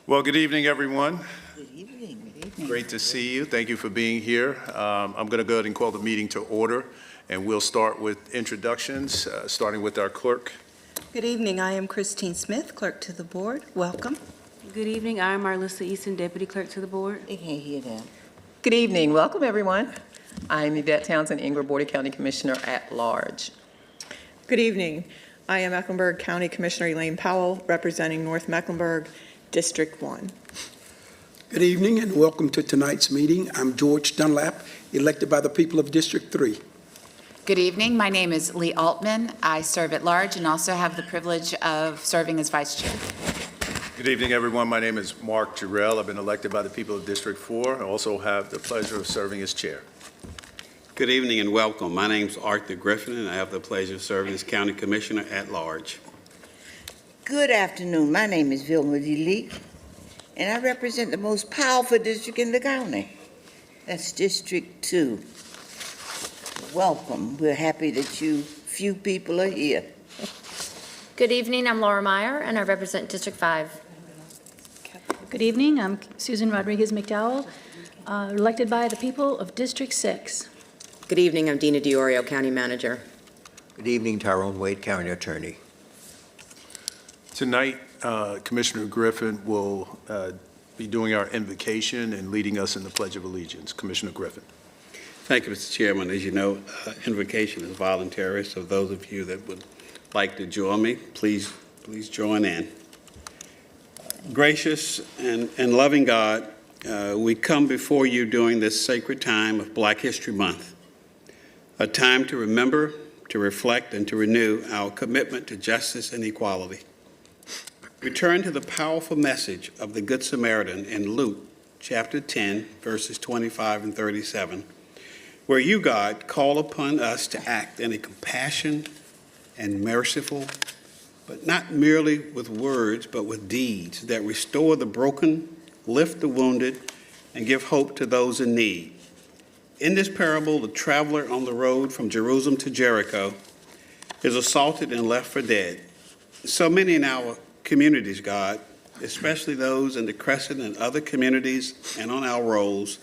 Well, good evening, everyone. Good evening. Good evening. Great to see you. Thank you for being here. I'm going to go ahead and call the meeting to order, and we'll start with introductions, starting with our clerk. Good evening. I am Christine Smith, Clerk to the Board. Welcome. Good evening. I'm Marlissa Easton, Deputy Clerk to the Board. They can't hear that. Good evening. Welcome, everyone. I'm Yvette Townsend, Ingram Board County Commissioner at Large. Good evening. I am Mecklenburg County Commissioner Elaine Powell, representing North Mecklenburg, District 1. Good evening and welcome to tonight's meeting. I'm George Dunlap, elected by the people of District 3. Good evening. My name is Lee Altman. I serve at large and also have the privilege of serving as Vice Chair. Good evening, everyone. My name is Mark Jarrell. I've been elected by the people of District 4. I also have the pleasure of serving as chair. Good evening and welcome. My name is Arthur Griffin, and I have the pleasure of serving as County Commissioner at Large. Good afternoon. My name is Vilma DeLeek, and I represent the most powerful district in the county. That's District 2. Welcome. We're happy that few people are here. Good evening, I'm Laura Meyer, and I represent District 5. Good evening, I'm Susan Rodriguez McDowell, elected by the people of District 6. Good evening, I'm Dina Diorio, County Manager. Good evening, Tyrone Wade, County Attorney. Tonight, Commissioner Griffin will be doing our invocation and leading us in the Pledge of Allegiance. Commissioner Griffin. Thank you, Mr. Chairman. As you know, invocation is voluntary, so those of you that would like to join me, please join in. Gracious and loving God, we come before you during this sacred time of Black History Month, a time to remember, to reflect, and to renew our commitment to justice and equality. Return to the powerful message of the Good Samaritan in Luke chapter 10, verses 25 and 37, where you, God, call upon us to act in a compassionate and merciful, but not merely with words, but with deeds that restore the broken, lift the wounded, and give hope to those in need. In this parable, the traveler on the road from Jerusalem to Jericho is assaulted and left for dead. So many in our communities, God, especially those in the Crescent and other communities and on our roads,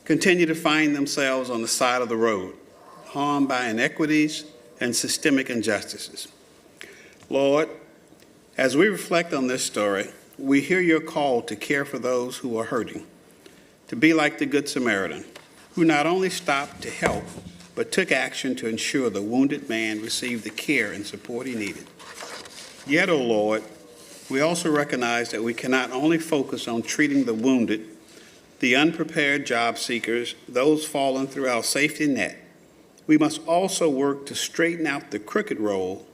continue to find themselves on the side of the road, harmed by inequities and systemic injustices. Lord, as we reflect on this story, we hear your call to care for those who are hurting, to be like the Good Samaritan, who not only stopped to help, but took action to ensure the wounded man received the care and support he needed. Yet, O Lord, we also recognize that we cannot only focus on treating the wounded, the unprepared job seekers, those falling through our safety net. We must also work to straighten out the crooked road,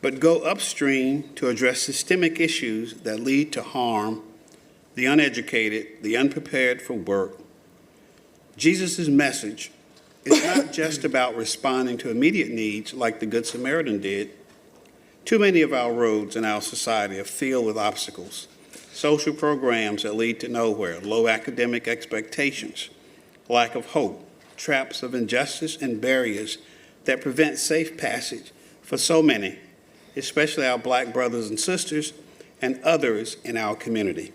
but go upstream to address systemic issues that lead to harm, the uneducated, the unprepared for work. Jesus' message is not just about responding to immediate needs like the Good Samaritan did. Too many of our roads in our society are filled with obstacles, social programs that lead to nowhere, low academic expectations, lack of hope, traps of injustice, and barriers that prevent safe passage for so many, especially our Black brothers and sisters and others in our community.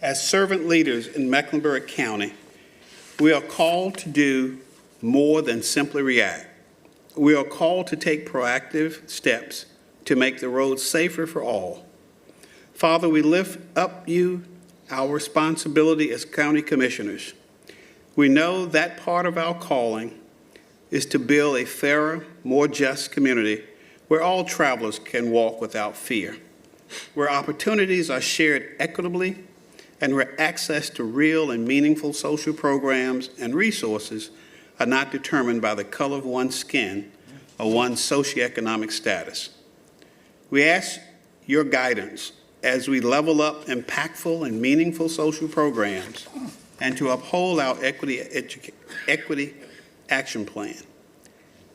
As servant leaders in Mecklenburg County, we are called to do more than simply react. We are called to take proactive steps to make the roads safer for all. Father, we lift up our responsibility as county commissioners. We know that part of our calling is to build a fairer, more just community where all travelers can walk without fear, where opportunities are shared equitably, and where access to real and meaningful social programs and resources are not determined by the color of one's skin or one's socioeconomic status. We ask your guidance as we level up impactful and meaningful social programs and to uphold our equity action plan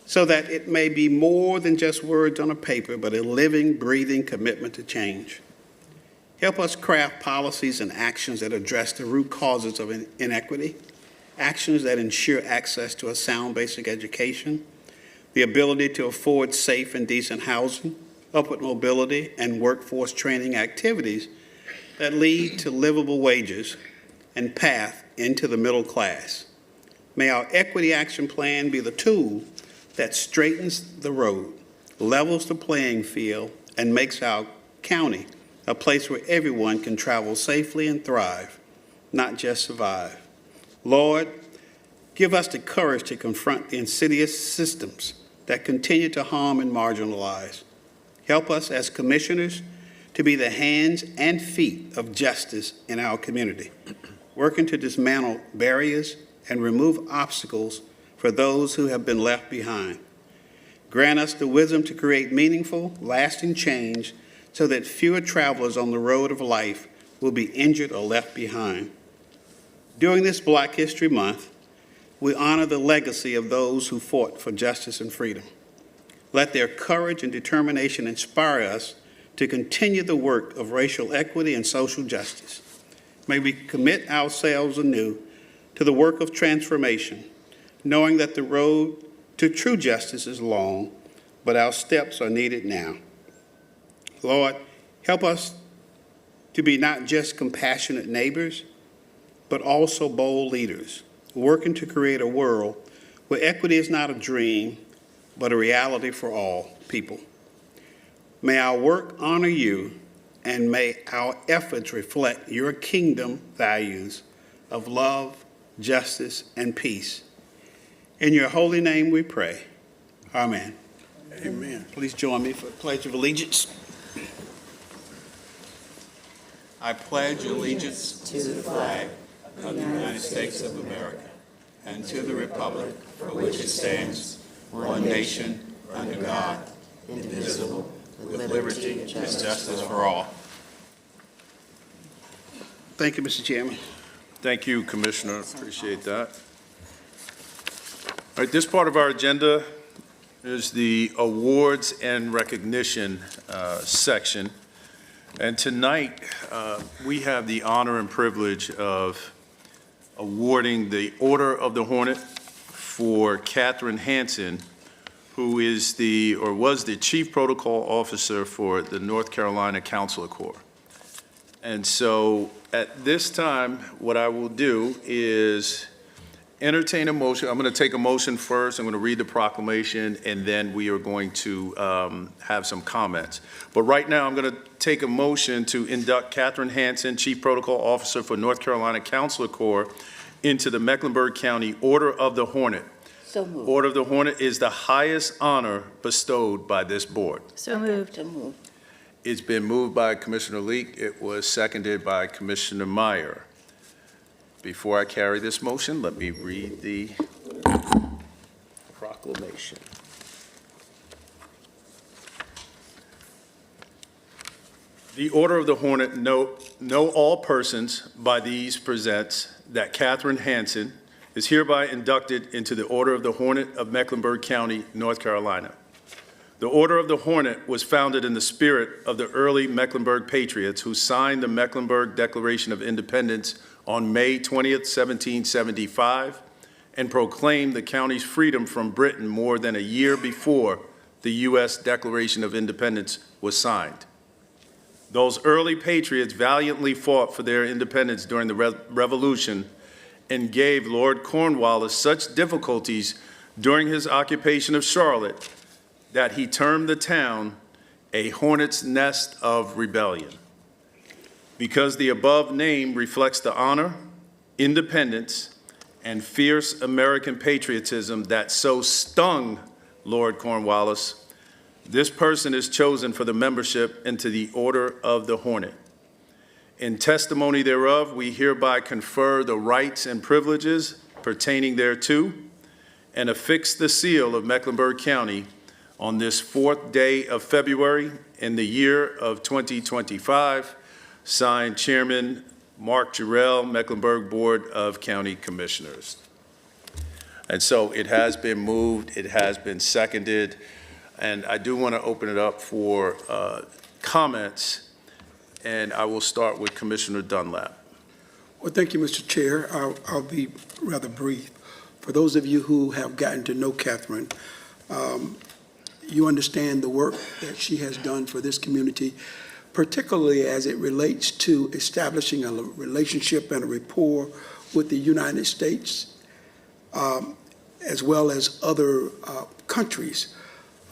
so that it may be more than just words on a paper, but a living, breathing commitment to change. Help us craft policies and actions that address the root causes of inequity, actions that ensure access to a sound basic education, the ability to afford safe and decent housing, upward mobility, and workforce training activities that lead to livable wages and path into the middle class. May our Equity Action Plan be the tool that straightens the road, levels the playing field, and makes our county a place where everyone can travel safely and thrive, not just survive. Lord, give us the courage to confront the insidious systems that continue to harm and marginalize. Help us as commissioners to be the hands and feet of justice in our community, working to dismantle barriers and remove obstacles for those who have been left behind. Grant us the wisdom to create meaningful, lasting change so that fewer travelers on the road of life will be injured or left behind. During this Black History Month, we honor the legacy of those who fought for justice and freedom. Let their courage and determination inspire us to continue the work of racial equity and social justice. May we commit ourselves anew to the work of transformation, knowing that the road to true justice is long, but our steps are needed now. Lord, help us to be not just compassionate neighbors, but also bold leaders, working to create a world where equity is not a dream, but a reality for all people. May our work honor you, and may our efforts reflect your kingdom values of love, justice, and peace. In your holy name we pray. Amen. Amen. Please join me for the Pledge of Allegiance. I pledge allegiance to the flag of the United States of America and to the republic for which it stands, one nation, under God, indivisible, with liberty and justice for all. Thank you, Mr. Chairman. Thank you, Commissioner. Appreciate that. All right, this part of our agenda is the awards and recognition section. And tonight, we have the honor and privilege of awarding the Order of the Hornet for Catherine Hansen, who is was the Chief Protocol Officer for the North Carolina Consular Corps. And so at this time, what I will do is entertain a motion. I'm going to take a motion first. I'm going to read the proclamation, and then we are going to have some comments. But right now, I'm going to take a motion to induct Catherine Hansen, Chief Protocol Officer for North Carolina Consular Corps, into the Mecklenburg County Order of the Hornet. So moved. Order of the Hornet is the highest honor bestowed by this board. So moved. So moved. It's been moved by Commissioner Leek. It was seconded by Commissioner Meyer. Before I carry this motion, let me read the proclamation. The Order of the Hornet know all persons by these presents that Catherine Hansen is hereby inducted into the Order of the Hornet of Mecklenburg County, North Carolina. The Order of the Hornet was founded in the spirit of the early Mecklenburg Patriots who signed the Mecklenburg Declaration of Independence on May 20th, 1775, and proclaimed the county's freedom from Britain more than a year before the U.S. Declaration of Independence was signed. Those early patriots valiantly fought for their independence during the Revolution and gave Lord Cornwallis such difficulties during his occupation of Charlotte that he termed the town a hornet's nest of rebellion. Because the above name reflects the honor, independence, and fierce American patriotism that so stung Lord Cornwallis, this person is chosen for the membership into the Order of the Hornet. In testimony thereof, we hereby confer the rights and privileges pertaining thereto and affix the seal of Mecklenburg County on this 4th day of February in the year of 2025, signed Chairman Mark Jarrell, Mecklenburg Board of County Commissioners. And so it has been moved, it has been seconded, and I do want to open it up for comments, and I will start with Commissioner Dunlap. Well, thank you, Mr. Chair. I'll be rather brief. For those of you who have gotten to know Catherine, you understand the work that she has done for this community particularly as it relates to establishing a relationship and a rapport with the United States, as well as other countries.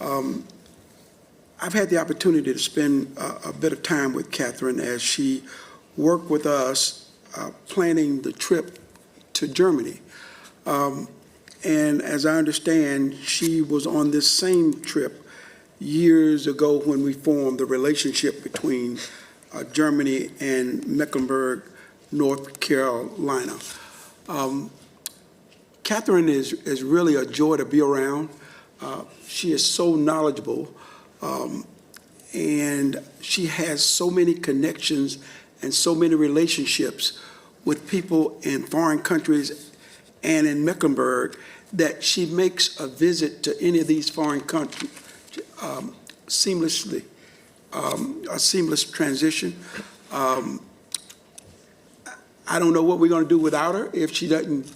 I've had the opportunity to spend a bit of time with Catherine as she worked with us planning the trip to Germany. And as I understand, she was on this same trip years ago when we formed the relationship between Germany and Mecklenburg, North Carolina. Catherine is really a joy to be around. She is so knowledgeable, and she has so many connections and so many relationships with people in foreign countries and in Mecklenburg that she makes a visit to any of these foreign countries seamlessly, a seamless transition. I don't know what we're going to do without her if she doesn't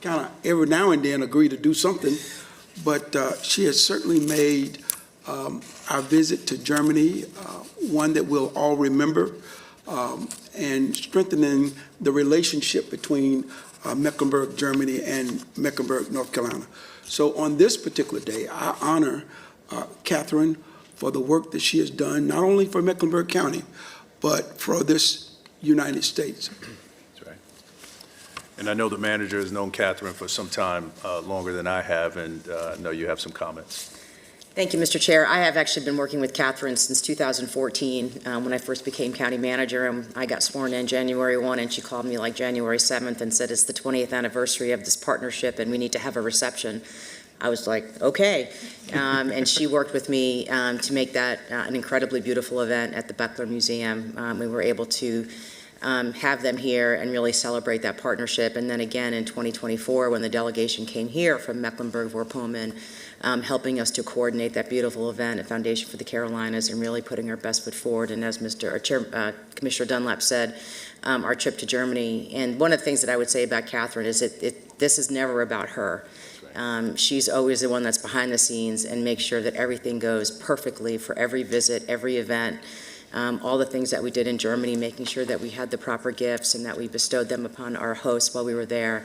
kind of every now and then agree to do something, but she has certainly made our visit to Germany one that we'll all remember, and strengthening the relationship between Mecklenburg, Germany, and Mecklenburg, North Carolina. So on this particular day, I honor Catherine for the work that she has done, not only for Mecklenburg County, but for this United States. That's right. And I know the manager has known Catherine for some time, longer than I have, and I know you have some comments. Thank you, Mr. Chair. I have actually been working with Catherine since 2014 when I first became county manager, and I got sworn in January 1, and she called me like January 7th and said, it's the 20th anniversary of this partnership, and we need to have a reception. I was like, okay. And she worked with me to make that an incredibly beautiful event at the Beckler Museum. We were able to have them here and really celebrate that partnership. And then again in 2024, when the delegation came here from Mecklenburg-Vorpommern, helping us to coordinate that beautiful event at Foundation for the Carolinas and really putting our best foot forward. And as Commissioner Dunlap said, our trip to Germany. And one of the things that I would say about Catherine is that this is never about her. She's always the one that's behind the scenes and makes sure that everything goes perfectly for every visit, every event. All the things that we did in Germany, making sure that we had the proper gifts and that we bestowed them upon our hosts while we were there.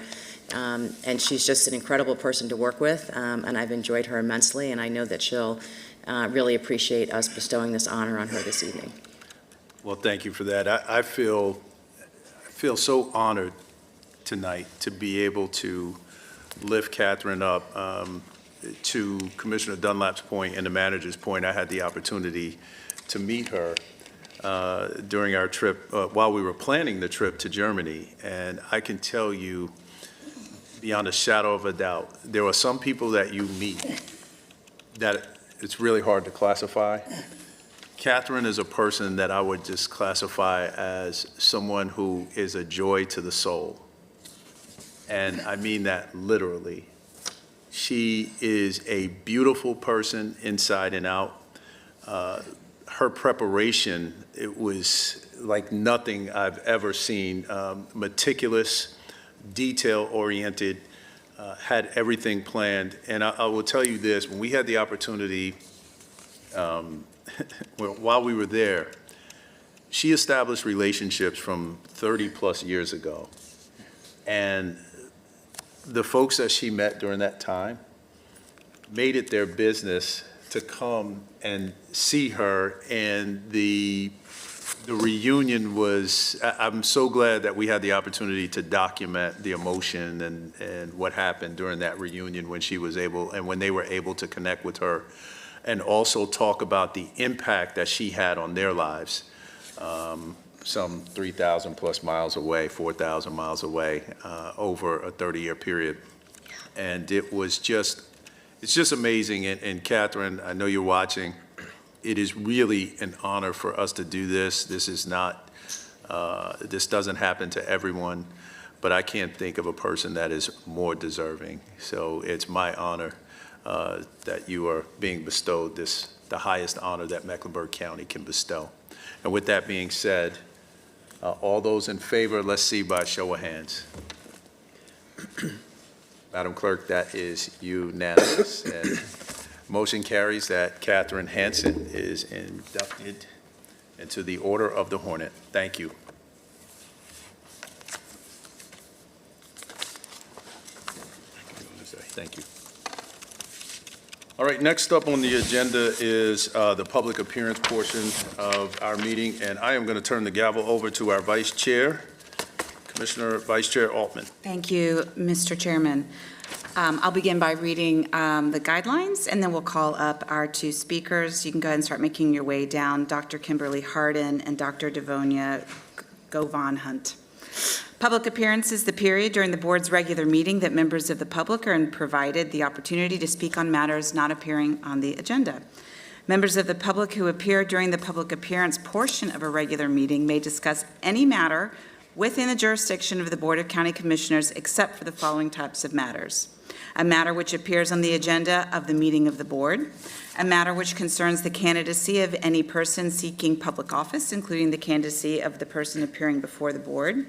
And she's just an incredible person to work with, and I've enjoyed her immensely, and I know that she'll really appreciate us bestowing this honor on her this evening. Well, thank you for that. I feel so honored tonight to be able to lift Catherine up. To Commissioner Dunlap's point and the manager's point, I had the opportunity to meet her during our trip, while we were planning the trip to Germany, and I can tell you, beyond a shadow of a doubt, there are some people that you meet that it's really hard to classify. Catherine is a person that I would just classify as someone who is a joy to the soul. And I mean that literally. She is a beautiful person inside and out. Her preparation, it was like nothing I've ever seen. Meticulous, detail-oriented, had everything planned. And I will tell you this, when we had the opportunity, while we were there, she established relationships from 30-plus years ago. And the folks that she met during that time made it their business to come and see her, and the reunion was, I'm so glad that we had the opportunity to document the emotion and what happened during that reunion when she was able, and when they were able to connect with her, and also talk about the impact that she had on their lives. Some 3,000 plus miles away, 4,000 miles away, over a 30-year period. And it's just amazing. And Catherine, I know you're watching. It is really an honor for us to do this. This is not, this doesn't happen to everyone, but I can't think of a person that is more deserving. So it's my honor that you are being bestowed the highest honor that Mecklenburg County can bestow. And with that being said, all those in favor, let's see by show of hands. Madam Clerk, that is unanimous. And motion carries that Catherine Hansen is inducted into the Order of the Hornet. Thank you. Thank you. All right, next up on the agenda is the public appearance portion of our meeting, and I am going to turn the gavel over to our Vice Chair, Commissioner Vice Chair Altman. Thank you, Mr. Chairman. I'll begin by reading the guidelines, and then we'll call up our two speakers. You can go ahead and start making your way down, Dr. Kimberly Hardin and Dr. Devonia Govan Hunt. Public appearance is the period during the board's regular meeting that members of the public are provided the opportunity to speak on matters not appearing on the agenda. Members of the public who appear during the public appearance portion of a regular meeting may discuss any matter within the jurisdiction of the Board of County Commissioners except for the following types of matters: a matter which appears on the agenda of the meeting of the board, a matter which concerns the candidacy of any person seeking public office, including the candidacy of the person appearing before the board,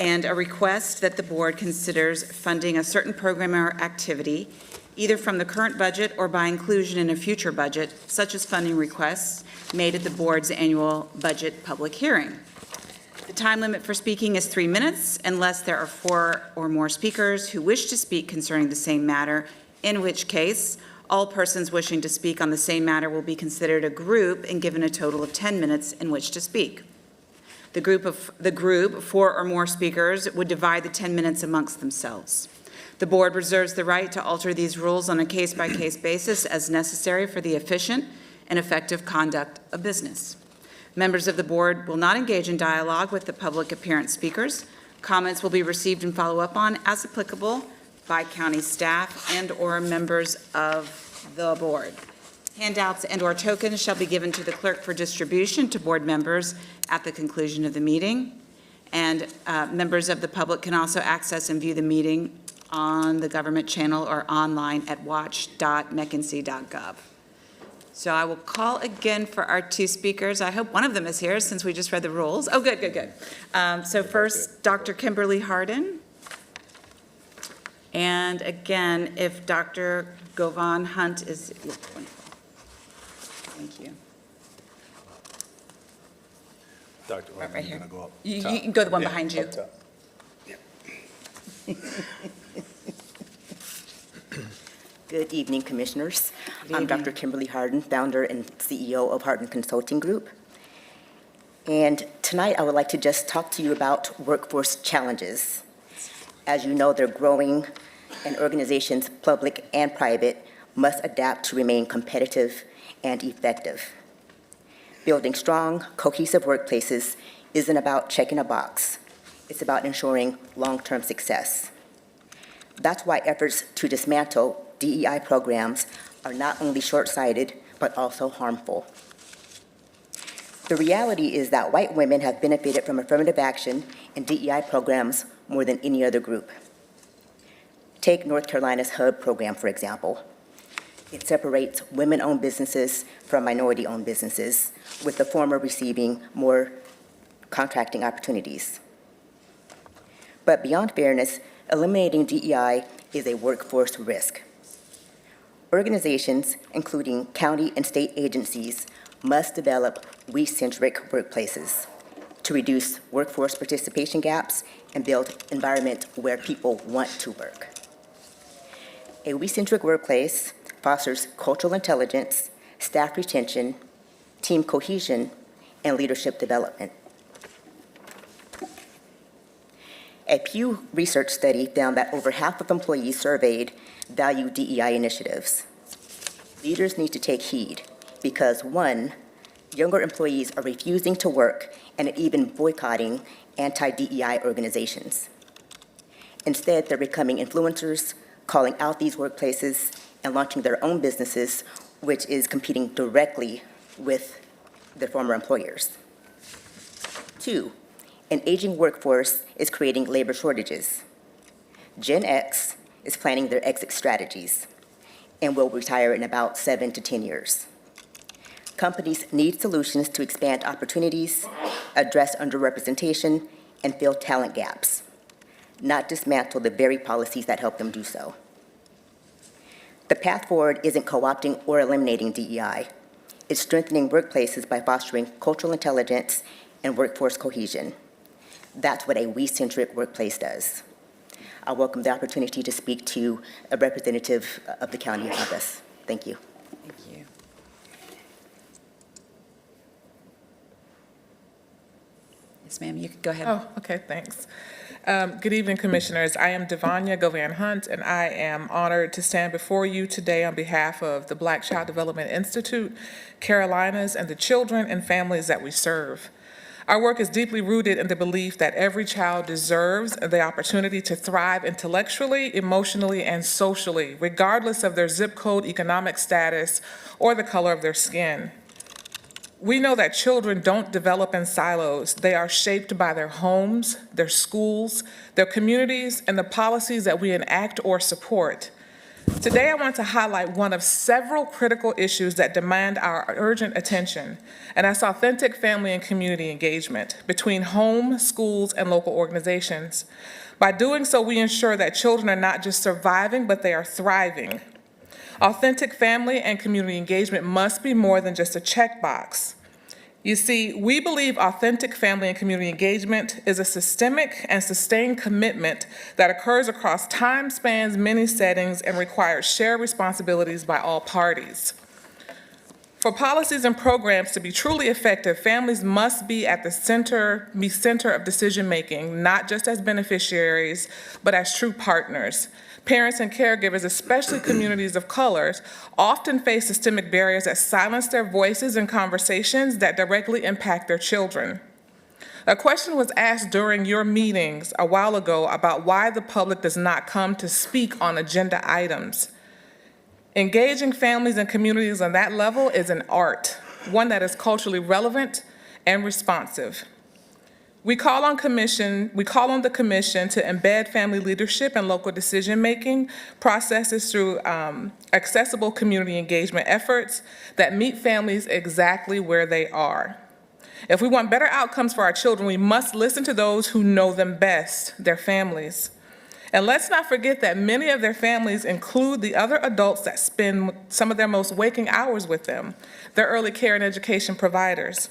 and a request that the board considers funding a certain program or activity, either from the current budget or by inclusion in a future budget, such as funding requests made at the board's annual budget public hearing. The time limit for speaking is 3 minutes unless there are 4 or more speakers who wish to speak concerning the same matter, in which case all persons wishing to speak on the same matter will be considered a group and given a total of 10 minutes in which to speak. The group, 4 or more speakers, would divide the 10 minutes amongst themselves. The board reserves the right to alter these rules on a case-by-case basis as necessary for the efficient and effective conduct of business. Members of the board will not engage in dialogue with the public appearance speakers. Comments will be received and followed up on as applicable by county staff and/or members of the board. Handouts and/or tokens shall be given to the clerk for distribution to board members at the conclusion of the meeting. And members of the public can also access and view the meeting on the government channel or online at watch.mckinsey.gov. So I will call again for our two speakers. I hope one of them is here since we just read the rules. Oh, good, good, good. So first, Dr. Kimberly Hardin. And again, if Dr. Govan Hunt is, thank you. Dr. Right here. Go up You top. can go the one Yeah, behind you. up top. Good evening, Commissioners. I'm Dr. Kimberly Hardin, founder and CEO of Hardin Consulting Group. And tonight I would like to just talk to you about workforce challenges. As you know, they're growing, and organizations, public and private, must adapt to remain competitive and effective. Building strong, cohesive workplaces isn't about checking a box. It's about ensuring long-term success. That's why efforts to dismantle DEI programs are not only short-sighted, but also harmful. The reality is that white women have benefited from affirmative action and DEI programs more than any other group. Take North Carolina's HUB program, for example. It separates women-owned businesses from minority-owned businesses, with the former receiving more contracting opportunities. But beyond fairness, eliminating DEI is a workforce risk. Organizations, including county and state agencies, must develop we-centric workplaces to reduce workforce participation gaps and build an environment where people want to work. A we-centric workplace fosters cultural intelligence, staff retention, team cohesion, and leadership development. A Pew Research study found that over half of employees surveyed value DEI initiatives. Leaders need to take heed because, one, younger employees are refusing to work and even boycotting anti-DEI organizations. Instead, they're becoming influencers, calling out these workplaces, and launching their own businesses, which is competing directly with their former employers. Two, an aging workforce is creating labor shortages. Gen X is planning their exit strategies and will retire in about 7 to 10 years. Companies need solutions to expand opportunities, address underrepresentation, and fill talent gaps, not dismantle the very policies that help them do so. The path forward isn't co-opting or eliminating DEI. It's strengthening workplaces by fostering cultural intelligence and workforce cohesion. That's what a we-centric workplace does. I welcome the opportunity to speak to a representative of the county about this. Thank you. Thank you. Yes, ma'am, you can go ahead. Oh, okay, thanks. Good evening, Commissioners. I am Devanya Govan Hunt, and I am honored to stand before you today on behalf of the Black Child Development Institute, Carolinas, and the children and families that we serve. Our work is deeply rooted in the belief that every child deserves the opportunity to thrive intellectually, emotionally, and socially, regardless of their zip code, economic status, or the color of their skin. We know that children don't develop in silos. They are shaped by their homes, their schools, their communities, and the policies that we enact or support. Today, I want to highlight one of several critical issues that demand our urgent attention, and that's authentic family and community engagement between home, schools, and local organizations. By doing so, we ensure that children are not just surviving, but they are thriving. Authentic family and community engagement must be more than just a checkbox. You see, we believe authentic family and community engagement is a systemic and sustained commitment that occurs across time spans, many settings, and requires shared responsibilities by all parties. For policies and programs to be truly effective, families must be at the center of decision-making, not just as beneficiaries, but as true partners. Parents and caregivers, especially communities of colors, often face systemic barriers that silence their voices in conversations that directly impact their children. A question was asked during your meetings a while ago about why the public does not come to speak on agenda items. Engaging families and communities on that level is an art, one that is culturally relevant and responsive. We call on the commission to embed family leadership and local decision-making processes through accessible community engagement efforts that meet families exactly where they are. If we want better outcomes for our children, we must listen to those who know them best, their families. And let's not forget that many of their families include the other adults that spend some of their most waking hours with them, their early care and education providers.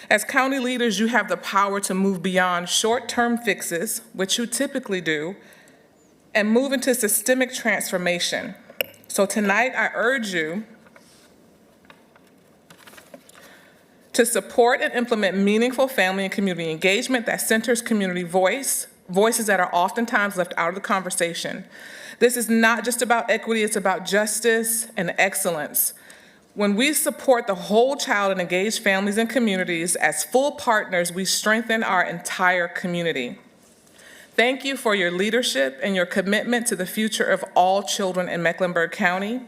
As county leaders, you have the power to move beyond short-term fixes, which you typically do, and move into systemic transformation. So tonight, I urge you to support and implement meaningful family and community engagement that centers community voices that are oftentimes left out of the conversation. This is not just about equity, it's about justice and excellence. When we support the whole child and engage families and communities as full partners, we strengthen our entire community. Thank you for your leadership and your commitment to the future of all children in Mecklenburg County.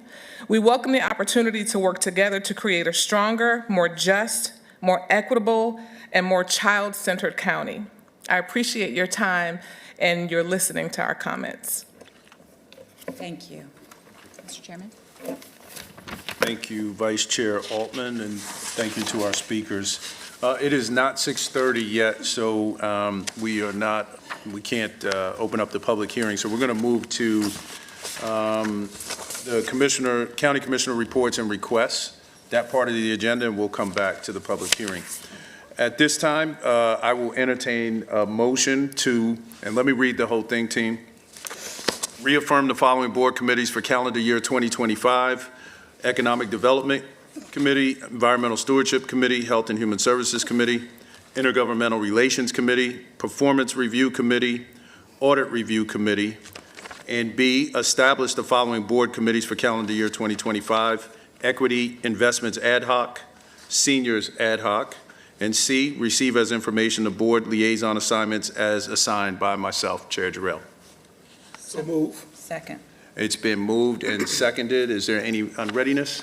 We welcome the opportunity to work together to create a stronger, more just, more equitable, and more child-centered county. I appreciate your time and your listening to our comments. Thank you. Mr. Chairman? Thank you, Vice Chair Altman, and thank you to our speakers. It is not 6:30 yet, so we can't open up the public hearing. So we're going to move to the county commissioner reports and requests, that part of the agenda, and we'll come back to the public hearing. At this time, I will entertain a motion to, and let me read the whole thing, team. Reaffirm the following board committees for calendar year 2025. Economic Development Committee, Environmental Stewardship Committee, Health and Human Services Committee, Intergovernmental Relations Committee, Performance Review Committee, Audit Review Committee, and B, establish the following board committees for calendar year 2025, Equity Investments Ad Hoc, Seniors Ad Hoc, and C, receive as information the board liaison assignments as assigned by myself, Chair Jarrell. So move. Second. It's been moved and seconded. Is there any unreadiness?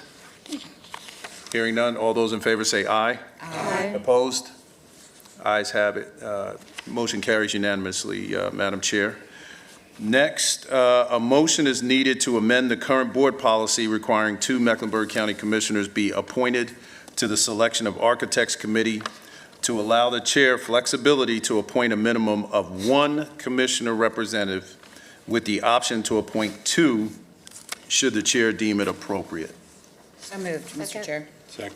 Hearing none, all those in favor say aye. Aye. Opposed? Ayes have it. Motion carries unanimously, Madam Chair. Next, a motion is needed to amend the current board policy requiring 2 Mecklenburg County Commissioners be appointed to the Selection of Architects Committee to allow the chair flexibility to appoint a minimum of 1 commissioner representative with the option to appoint 2 should the chair deem it appropriate. So moved, Mr. Chair. Second.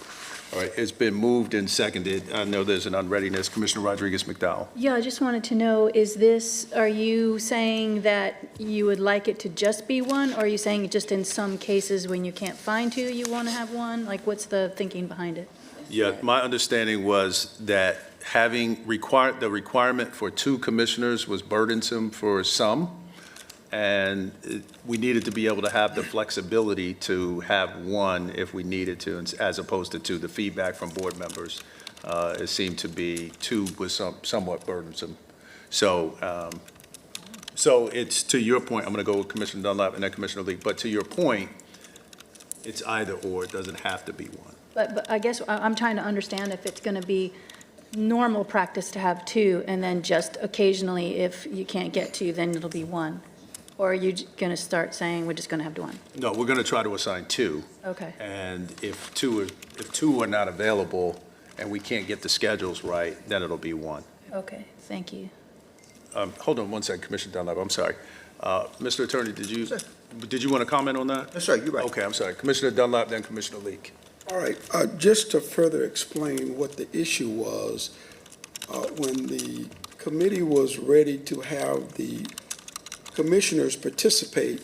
All right, it's been moved and seconded. I know there's an unreadiness. Commissioner Rodriguez McDowell. Yeah, I just wanted to know, are you saying that you would like it to just be one? Or are you saying just in some cases when you can't find two, you want to have one? Like, what's the thinking behind it? Yeah, my understanding was that having the requirement for 2 commissioners was burdensome for some, and we needed to be able to have the flexibility to have 1 if we needed to, as opposed to 2. The feedback from board members, it seemed to be 2 was somewhat burdensome. So, so it's to your point, I'm going to go with Commissioner Dunlap and then Commissioner Lee, but to your point, it's either or, it doesn't have to be 1. But I guess I'm trying to understand if it's going to be normal practice to have 2, and then just occasionally, if you can't get 2, then it'll be 1. Or are you going to start saying we're just going to have 1? No, we're going to try to assign 2. Okay. And if two are not available and we can't get the schedules right, then it'll be 1. Okay, thank you. Hold on one second, Commissioner Dunlap, I'm sorry. Mr. Attorney, did you want to comment on that? That's right, you're right. Okay, I'm sorry. Commissioner Dunlap, then Commissioner Leek. All right, just to further explain what the issue was, when the committee was ready to have the commissioners participate,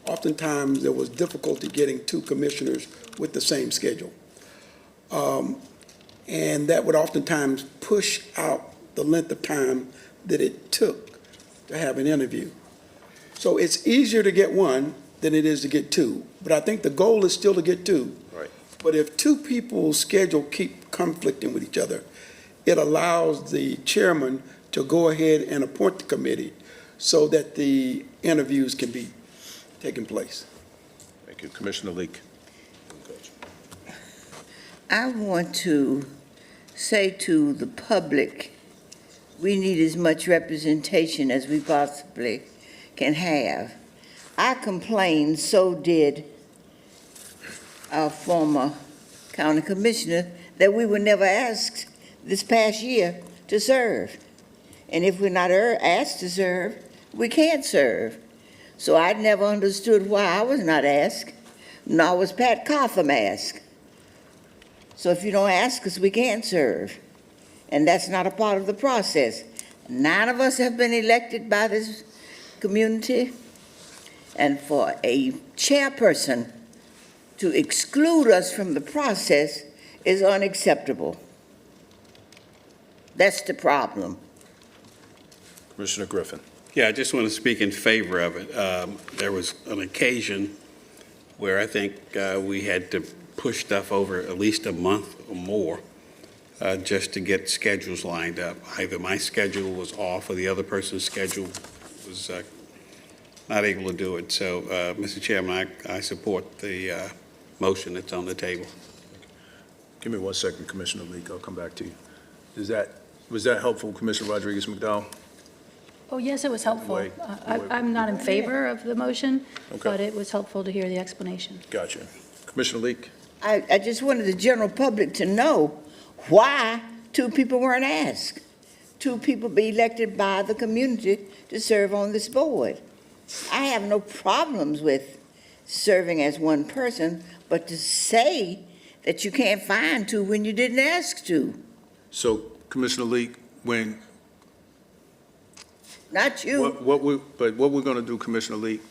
oftentimes there was difficulty getting 2 commissioners with the same schedule. And that would oftentimes push out the length of time that it took to have an interview. So it's easier to get 1 than it is to get 2, but I think the goal is still to get 2. Right. But if 2 people's schedule keep conflicting with each other, it allows the chairman to go ahead and appoint the committee so that the interviews can be taking place. Thank you. Commissioner Leek. I want to say to the public, we need as much representation as we possibly can have. I complained, so did our former county commissioner, that we were never asked this past year to serve. And if we're not asked to serve, we can't serve. So I never understood why I was not asked, nor was Pat Cotham asked. So if you don't ask us, we can't serve. And that's not a part of the process. 9 of us have been elected by this community, and for a chairperson to exclude us from the process is unacceptable. That's the problem. Commissioner Griffin. Yeah, I just want to speak in favor of it. There was an occasion where I think we had to push stuff over at least a month or more just to get schedules lined up. Either my schedule was off or the other person's schedule was not able to do it. So, Mr. Chairman, I support the motion that's on the table. Give me 1 second, Commissioner Leek. I'll come back to you. Was that helpful, Commissioner Rodriguez McDowell? Oh, yes, it was helpful. Wait. I'm not in favor of the motion, Okay. but it was helpful to hear the explanation. Gotcha. Commissioner Leek. I just wanted the general public to know why 2 people weren't asked. 2 people be elected by the community to serve on this board. I have no problems with serving as 1 person, but to say that you can't find 2 when you didn't ask to, So, Commissioner Leek, not you. what we're going to do, Commissioner Leek,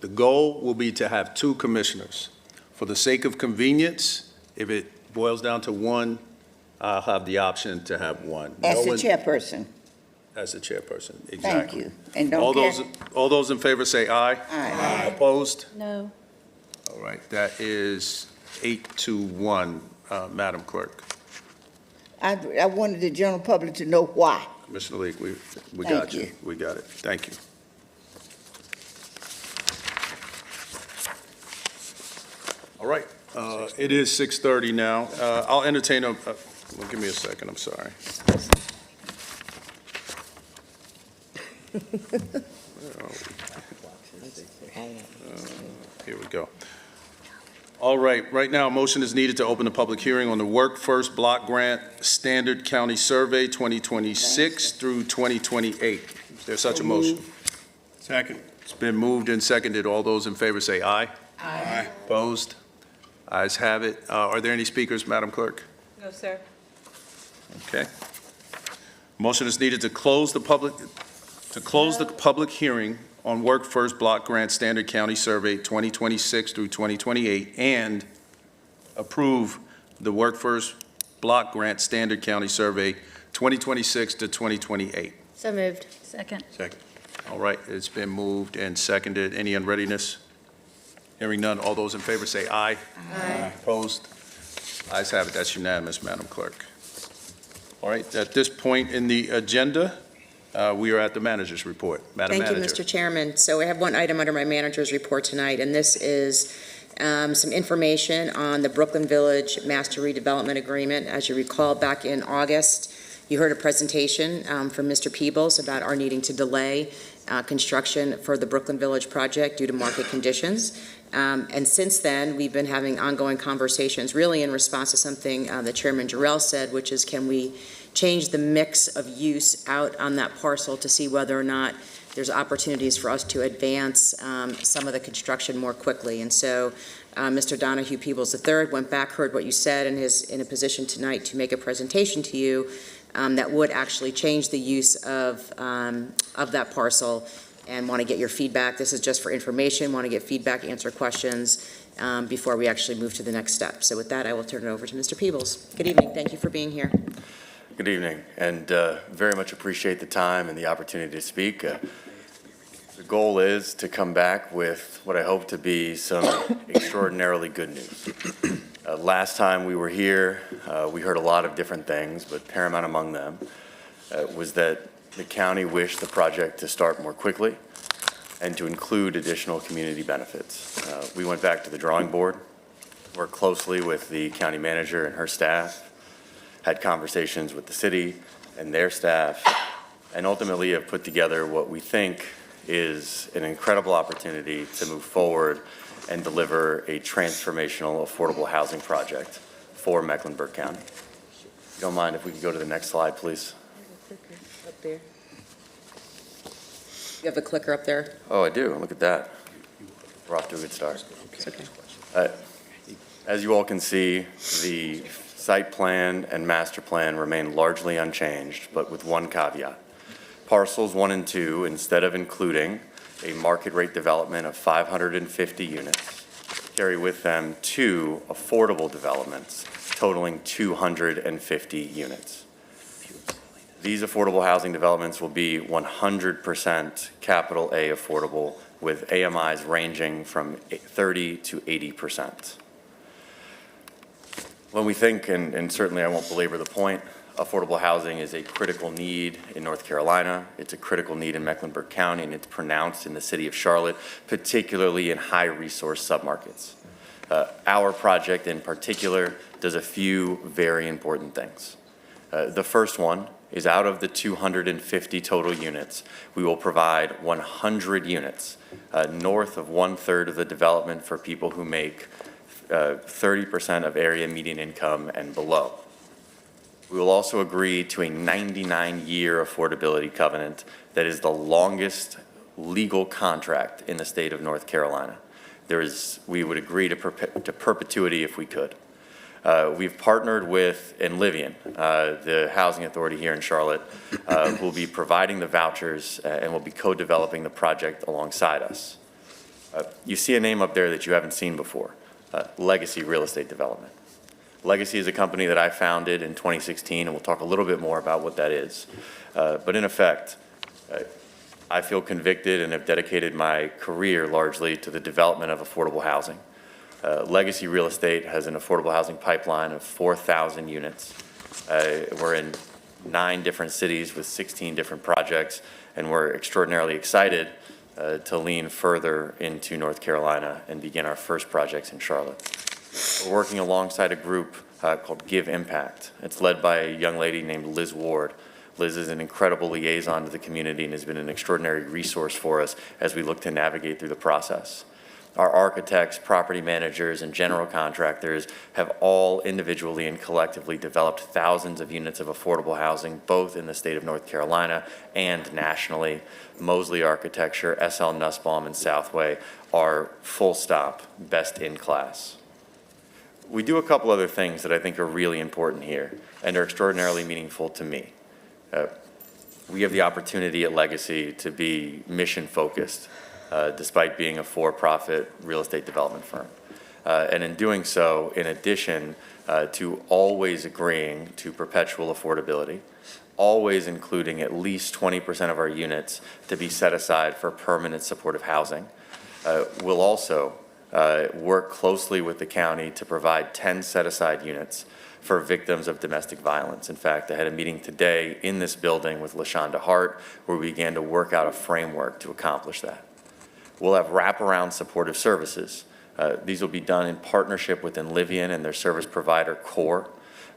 the goal will be to have 2 commissioners. For the sake of convenience, if it boils down to 1, I'll have the option to have 1. As the chairperson. As the chairperson, exactly. Thank you. And All don't all those in favor say aye. Aye. Opposed? No. All right, that is 8-1, Madam Clerk. I wanted the general public to know why. Commissioner Leek, we Thank got you. you. We got it. Thank you. All right, it is 6:30 now. I'll entertain well, give me a second, I'm sorry. Here we go. All right, right now, a motion is needed to open the public hearing on the Work First Block Grant Standard County Survey 2026 through 2028. Is there such a motion? Second. It's been moved and seconded. All those in favor say aye. Aye. Opposed? Ayes have it. Are there any speakers, Madam Clerk? No, sir. Okay. Motion is needed to close the public hearing on Work First Block Grant Standard County Survey 2026 through 2028 and approve the Work First Block Grant Standard County Survey 2026 to 2028. So moved. Second. Second. All right, it's been moved and seconded. Any unreadiness? Hearing none. All those in favor say aye. Aye. Opposed? Ayes have it. That's unanimous, Madam Clerk. All right, at this point in the agenda, we are at the manager's report. Madam Thank you, Manager. Mr. Chairman. So I have one item under my manager's report tonight, and this is some information on the Brooklyn Village Master Redevelopment Agreement. As you recall, back in August, you heard a presentation from Mr. Peebles about our needing to delay construction for the Brooklyn Village project due to market conditions. And since then, we've been having ongoing conversations, really in response to something that Chairman Jarrell said, which is, can we change the mix of use out on that parcel to see whether or not there's opportunities for us to advance some of the construction more quickly. And so Mr. Donahue Peebles III went back, heard what you said, and is in a position tonight to make a presentation to you that would actually change the use of that parcel, and want to get your feedback. This is just for information, want to get feedback, answer questions before we actually move to the next step. So with that, I will turn it over to Mr. Peebles. Good evening. Thank you for being here. Good evening, and very much appreciate the time and the opportunity to speak. The goal is to come back with what I hope to be some extraordinarily good news. Last time we were here, we heard a lot of different things, but paramount among them was that the county wished the project to start more quickly and to include additional community benefits. We went back to the drawing board, worked closely with the county manager and her staff, had conversations with the city and their staff, and ultimately have put together what we think is an incredible opportunity to move forward and deliver a transformational affordable housing project for Mecklenburg County. If you don't mind, if we could go to the next slide, please. Up there. You have a clicker up there? Oh, I do. Look at that. We're off to a good start. It's okay. As you all can see, the site plan and master plan remain largely unchanged, but with one caveat. Parcels 1 and 2, instead of including a market rate development of 550 units, carry with them 2 affordable developments totaling 250 units. These affordable housing developments will be 100% capital A affordable, with AMIs ranging from 30 to 80%. When we think, and certainly I won't belabor the point, affordable housing is a critical need in North Carolina. It's a critical need in Mecklenburg County, and it's pronounced in the city of Charlotte, particularly in high-resource submarkets. Our project in particular does a few very important things. The first one is, out of the 250 total units, we will provide 100 units, north of 1/3 of the development, for people who make 30% of area median income and below. We will also agree to a 99-year affordability covenant that is the longest legal contract in the state of North Carolina. We would agree to perpetuity if we could. We've partnered with Enlivian, the housing authority here in Charlotte, who will be providing the vouchers and will be co-developing the project alongside us. You see a name up there that you haven't seen before, Legacy Real Estate Development. Legacy is a company that I founded in 2016, and we'll talk a little bit more about what that is. But in effect, I feel convicted and have dedicated my career largely to the development of affordable housing. Legacy Real Estate has an affordable housing pipeline of 4,000 units. We're in 9 different cities with 16 different projects, and we're extraordinarily excited to lean further into North Carolina and begin our first projects in Charlotte. We're working alongside a group called Give Impact. It's led by a young lady named Liz Ward. Liz is an incredible liaison to the community and has been an extraordinary resource for us as we look to navigate through the process. Our architects, property managers, and general contractors have all individually and collectively developed thousands of units of affordable housing, both in the state of North Carolina and nationally. Mosley Architecture, SL Nussbaum, and Southway are full stop, best in class. We do a couple other things that I think are really important here and are extraordinarily meaningful to me. We have the opportunity at Legacy to be mission-focused, despite being a for-profit real estate development firm. And in doing so, in addition to always agreeing to perpetual affordability, always including at least 20% of our units to be set aside for permanent supportive housing, we'll also work closely with the county to provide 10 set-aside units for victims of domestic violence. In fact, I had a meeting today in this building with LaShonda Hart where we began to work out a framework to accomplish that. We'll have wraparound supportive services. These will be done in partnership with Enlivian and their service provider, CORE.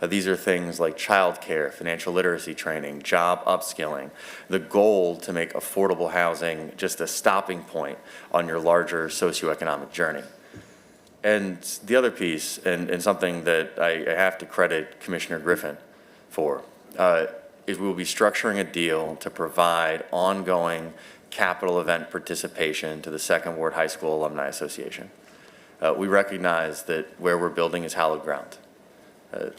These are things like childcare, financial literacy training, job upskilling, the goal to make affordable housing just a stopping point on your larger socioeconomic journey. And the other piece, and something that I have to credit Commissioner Griffin for, is we will be structuring a deal to provide ongoing capital event participation to the Second Ward High School Alumni Association. We recognize that where we're building is hallowed ground.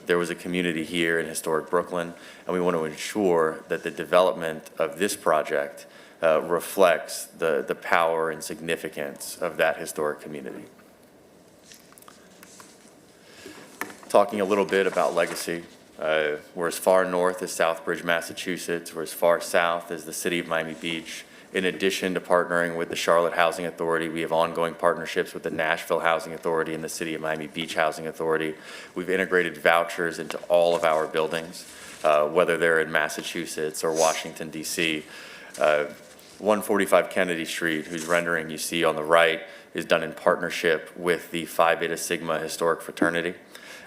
There was a community here in historic Brooklyn, and we want to ensure that the development of this project reflects the power and significance of that historic community. Talking a little bit about Legacy, we're as far north as Southbridge, Massachusetts. We're as far south as the city of Miami Beach. In addition to partnering with the Charlotte Housing Authority, we have ongoing partnerships with the Nashville Housing Authority and the City of Miami Beach Housing Authority. We've integrated vouchers into all of our buildings, whether they're in Massachusetts or Washington, D.C. 145 Kennedy Street, whose rendering you see on the right, is done in partnership with the Phi Beta Sigma Historic Fraternity.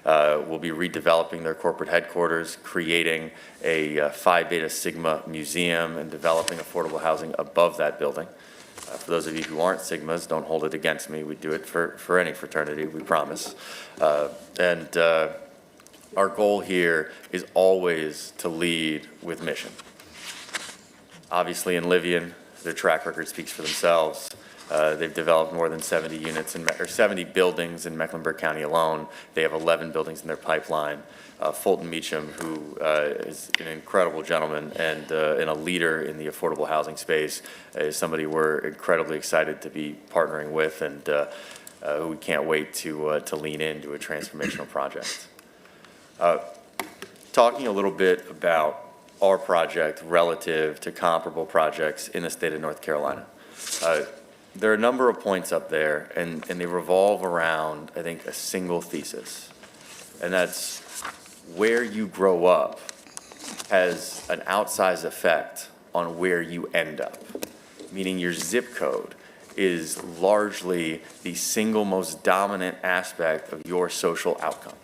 We'll be redeveloping their corporate headquarters, creating a Phi Beta Sigma museum, and developing affordable housing above that building. For those of you who aren't Sigmas, don't hold it against me. We do it for any fraternity, we promise. Our goal here is always to lead with mission. Obviously, Enlivian, their track record speaks for themselves. They've developed more than 70 units or 70 buildings in Mecklenburg County alone. They have 11 buildings in their pipeline. Fulton Meacham, who is an incredible gentleman and a leader in the affordable housing space, is somebody we're incredibly excited to be partnering with, and we can't wait to lean into a transformational project. Talking a little bit about our project relative to comparable projects in the state of North Carolina. There are a number of points up there, and they revolve around, I think, a single thesis, and that's where you grow up has an outsized effect on where you end up, meaning your zip code is largely the single most dominant aspect of your social outcome.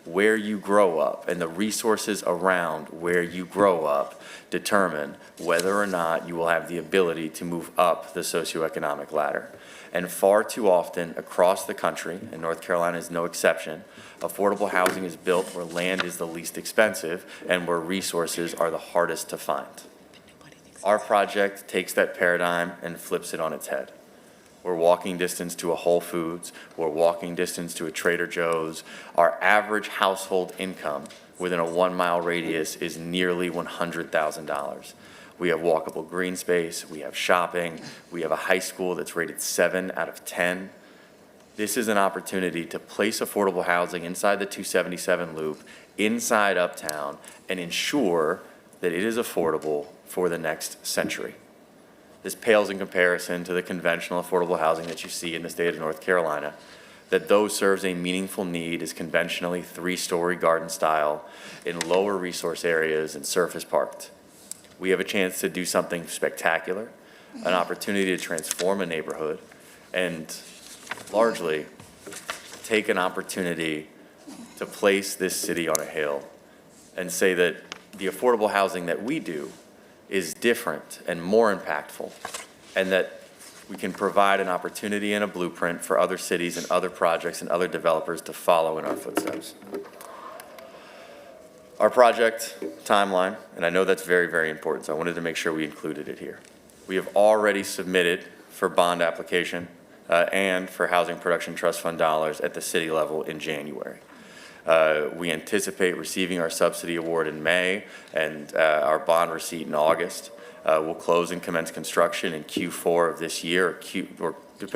Where you grow up and the resources around where you grow up determine whether or not you will have the ability to move up the socioeconomic ladder. And far too often across the country, and North Carolina is no exception, affordable housing is built where land is the least expensive and where resources are the hardest to find. Our project takes that paradigm and flips it on its head. We're walking distance to a Whole Foods. We're walking distance to a Trader Joe's. Our average household income within a 1-mile radius is nearly $100,000. We have walkable green space. We have shopping. We have a high school that's rated 7 out of 10. This is an opportunity to place affordable housing inside the 277 loop, inside Uptown, and ensure that it is affordable for the next century. This pales in comparison to the conventional affordable housing that you see in the state of North Carolina, that though serves a meaningful need is conventionally 3-story garden style in lower resource areas and surface parked. We have a chance to do something spectacular, an opportunity to transform a neighborhood, and largely take an opportunity to place this city on a hill and say that the affordable housing that we do is different and more impactful, and that we can provide an opportunity and a blueprint for other cities and other projects and other developers to follow in our footsteps. Our project timeline, and I know that's very, very important, so I wanted to make sure we included it here. We have already submitted for bond application and for Housing Production Trust Fund dollars at the city level in January. We anticipate receiving our subsidy award in May and our bond receipt in August. We'll close and commence construction in Q4 of this year, Q4 to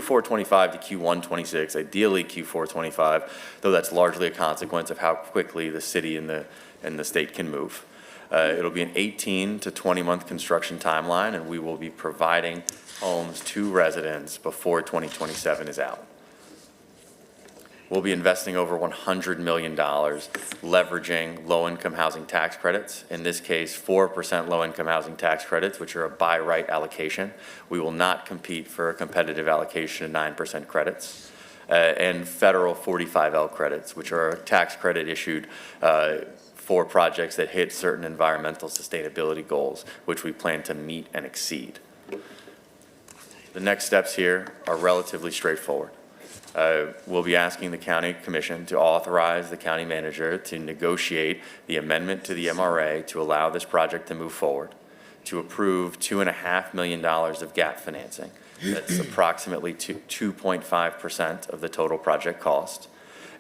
Q4 25 to Q1 26, ideally Q4 25, though that's largely a consequence of how quickly the city and the state can move. It'll be an 18 to 20-month construction timeline, and we will be providing homes to residents before 2027 is out. We'll be investing over $100 million leveraging low-income housing tax credits. In this case, 4% low-income housing tax credits, which are a by right allocation. We will not compete for a competitive allocation of 9% credits. And federal 45L credits, which are a tax credit issued for projects that hit certain environmental sustainability goals, which we plan to meet and exceed. The next steps here are relatively straightforward. We'll be asking the county commission to authorize the county manager to negotiate the amendment to the MRA to allow this project to move forward, to approve $2.5 million of gap financing. That's approximately 2.5% of the total project cost,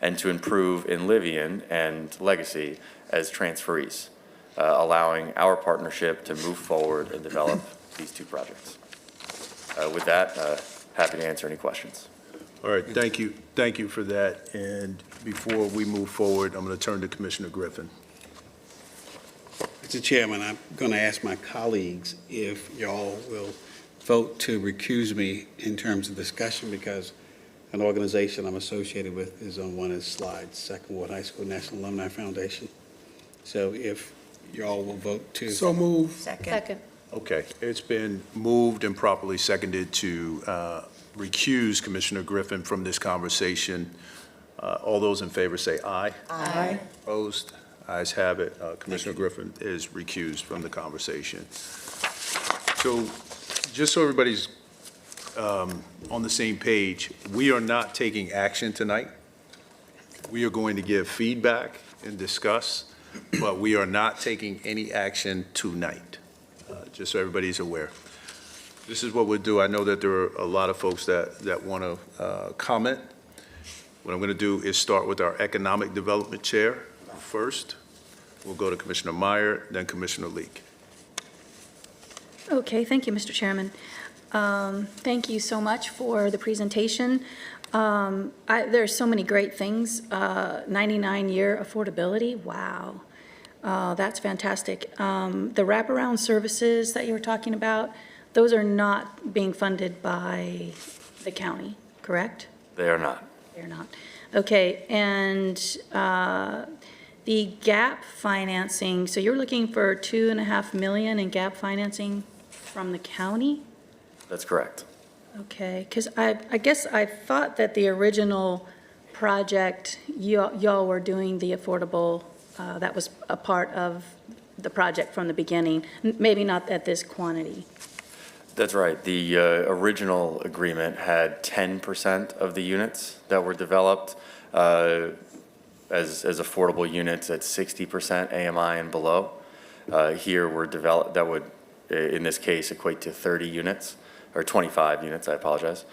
and to improve Enlivian and Legacy as transferees, allowing our partnership to move forward and develop these two projects. With that, happy to answer any questions. All right, thank you. Thank you for that. And before we move forward, I'm going to turn to Commissioner Griffin. Mr. Chairman, I'm going to ask my colleagues if y'all will vote to recuse me in terms of discussion, because an organization I'm associated with is on one of the slides, Second Ward High School National Alumni Foundation. So if y'all will vote to. So move. Second. Okay, it's been moved and properly seconded to recuse Commissioner Griffin from this conversation. All those in favor say aye. Aye. Opposed? Ayes have it. Commissioner Griffin is recused from the conversation. So just so everybody's on the same page, we are not taking action tonight. We are going to give feedback and discuss, but we are not taking any action tonight, just so everybody's aware. This is what we'll do. I know that there are a lot of folks that want to comment. What I'm going to do is start with our Economic Development Chair first. We'll go to Commissioner Meyer, then Commissioner Leek. Okay, thank you, Mr. Chairman. Thank you so much for the presentation. There's so many great things. 99-year affordability, wow. That's fantastic. The wraparound services that you were talking about, those are not being funded by the county, correct? They are not. They're not. Okay, and the gap financing, so you're looking for $2.5 million in gap financing from the county? That's correct. Okay, because I guess I thought that the original project, y'all were doing the affordable, that was a part of the project from the beginning, maybe not at this quantity. That's right. The original agreement had 10% of the units that were developed as affordable units at 60% AMI and below. Here we're developed, that would, in this case, equate to 30 units, or 25 units, I apologize.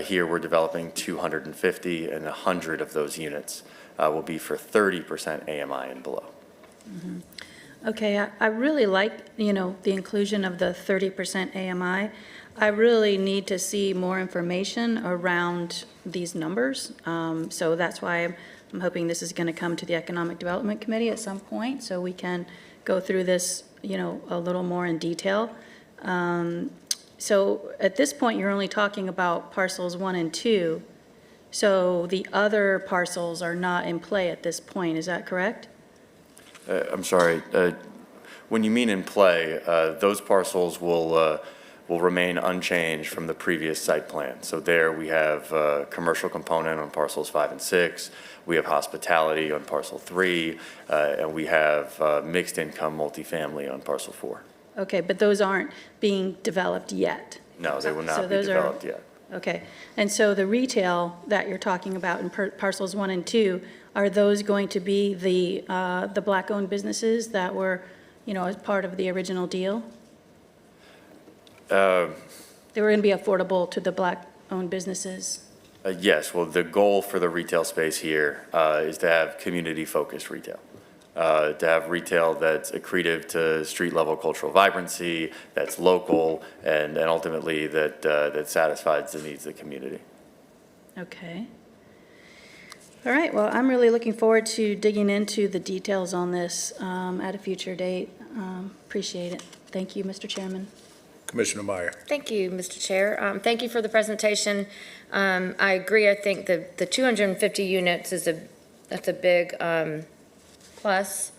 Here we're developing 250, and 100 of those units will be for 30% AMI and below. Mm-hmm. Okay, I really like, the inclusion of the 30% AMI. I really need to see more information around these numbers. So that's why I'm hoping this is going to come to the Economic Development Committee at some point, so we can go through this, a little more in detail. So at this point, you're only talking about parcels 1 and 2. So the other parcels are not in play at this point, is that correct? I'm sorry. When you mean in play, those parcels will remain unchanged from the previous site plan. So there we have a commercial component on parcels 5 and 6. We have hospitality on parcel 3, and we have mixed income multifamily on parcel 4. Okay, but those aren't being developed yet? No, they will So not be those are- developed yet. Okay, and so the retail that you're talking about in parcels 1 and 2, are those going to be the Black-owned businesses that were, as part of the original deal? They were going to be affordable to the Black-owned businesses? Yes, well, the goal for the retail space here is to have community-focused retail. To have retail that's accretive to street-level cultural vibrancy, that's local, and ultimately that satisfies the needs of the community. Okay. All right, well, I'm really looking forward to digging into the details on this at a future date. Appreciate it. Thank you, Mr. Chairman. Commissioner Meyer. Thank you, Mr. Chair. Thank you for the presentation. I agree. I think the 250 units that's a big plus,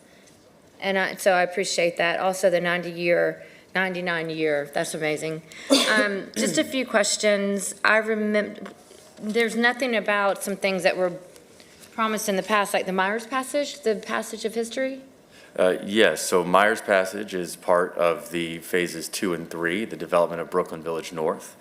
and so I appreciate that. Also, the 99-year, that's amazing. Just a few questions. I remember there's nothing about some things that were promised in the past, like the Myers Passage, the passage of history. Yes, so Myers Passage is part of the phases 2 and 3, the development of Brooklyn Village North.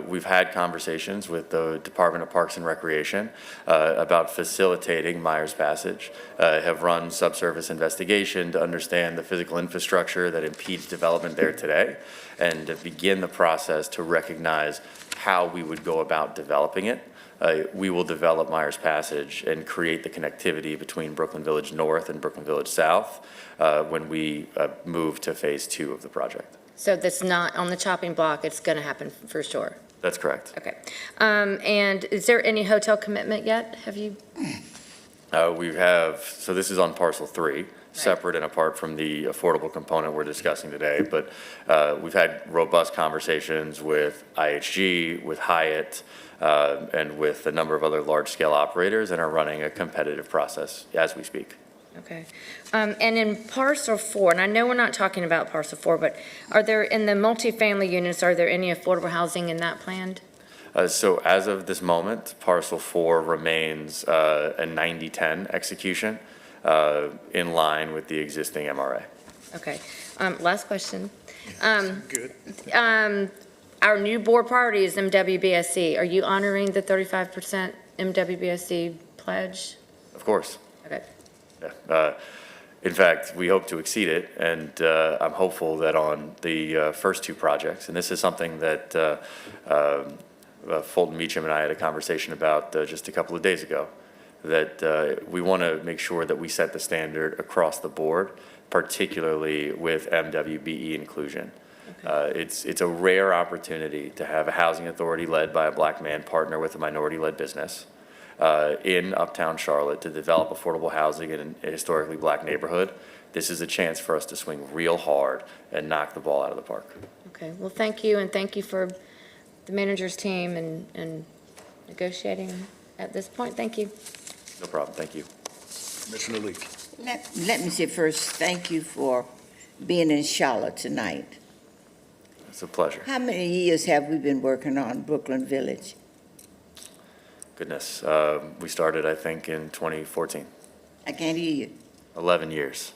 We've had conversations with the Department of Parks and Recreation about facilitating Myers Passage, have run subsurface investigation to understand the physical infrastructure that impedes development there today, and to begin the process to recognize how we would go about developing it. We will develop Myers Passage and create the connectivity between Brooklyn Village North and Brooklyn Village South when we move to phase 2 of the project. So that's not on the chopping block. It's going to happen for sure. That's correct. Okay. And is there any hotel commitment yet? Have you? We have, so this is on parcel 3, separate and apart from the affordable component we're discussing today, but we've had robust conversations with IHG, with Hyatt, and with a number of other large-scale operators, and are running a competitive process as we speak. Okay. And in parcel 4, and I know we're not talking about parcel 4, but are there, in the multifamily units, are there any affordable housing in that planned? So as of this moment, parcel 4 remains a 90-10 execution in line with the existing MRA. Okay. Last question. Good. Our new board priority is MWBSC. Are you honoring the 35% MWBSC pledge? Of course. Okay. Yeah. In fact, we hope to exceed it, and I'm hopeful that on the first 2 projects, and this is something that Fulton Meacham and I had a conversation about just a couple of days ago, that we want to make sure that we set the standard across the board, particularly with MWBE inclusion. It's a rare opportunity to have a housing authority led by a Black man partner with a minority-led business in Uptown Charlotte to develop affordable housing in a historically Black neighborhood. This is a chance for us to swing real hard and knock the ball out of the park. Okay. Well, thank you, and thank you for the manager's team and negotiating at this point. Thank you. No problem. Thank you. Commissioner Leak. Let me say first, thank you for being in Charlotte tonight. It's a pleasure. How many years have we been working on Brooklyn Village? Goodness. We started, I think, in 2014. I can't hear you. 11 years.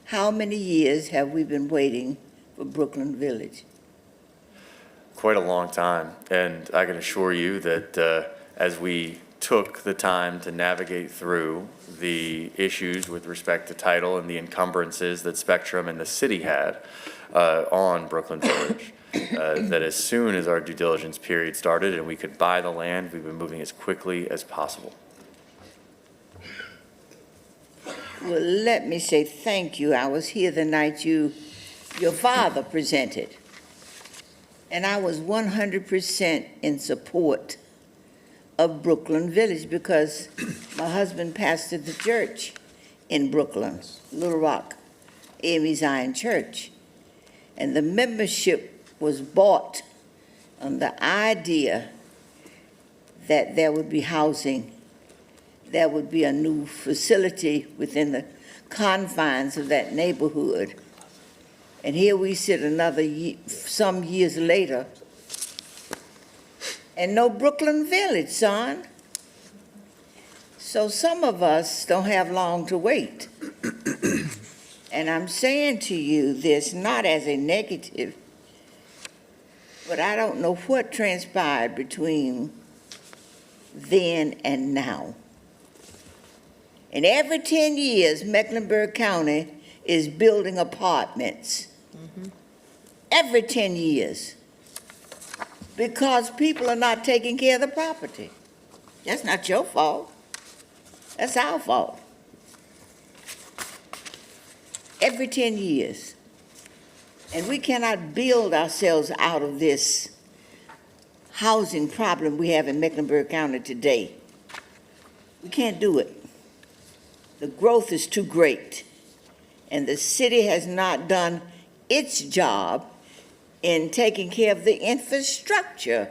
How many years have we been waiting for Brooklyn Village? Quite a long time. And I can assure you that as we took the time to navigate through the issues with respect to title and the encumbrances that Spectrum and the city had on Brooklyn Village, that as soon as our due diligence period started and we could buy the land, we've been moving as quickly as possible. Well, let me say thank you. I was here the night your father presented, and I was 100% in support of Brooklyn Village because my husband pastored the church in Brooklyn, Little Rock, AME Zion Church, and the membership was bought on the idea that there would be housing. There would be a new facility within the confines of that neighborhood. And here we sit some years later, and no Brooklyn Village, son. So some of us don't have long to wait. And I'm saying to you this not as a negative, but I don't know what transpired between then and now. And every 10 years, Mecklenburg County is building apartments. Every 10 years. because people are not taking care of the property. That's not your fault. That's our fault. Every 10 years. And we cannot build ourselves out of this housing problem we have in Mecklenburg County today. We can't do it. The growth is too great. And the city has not done its job in taking care of the infrastructure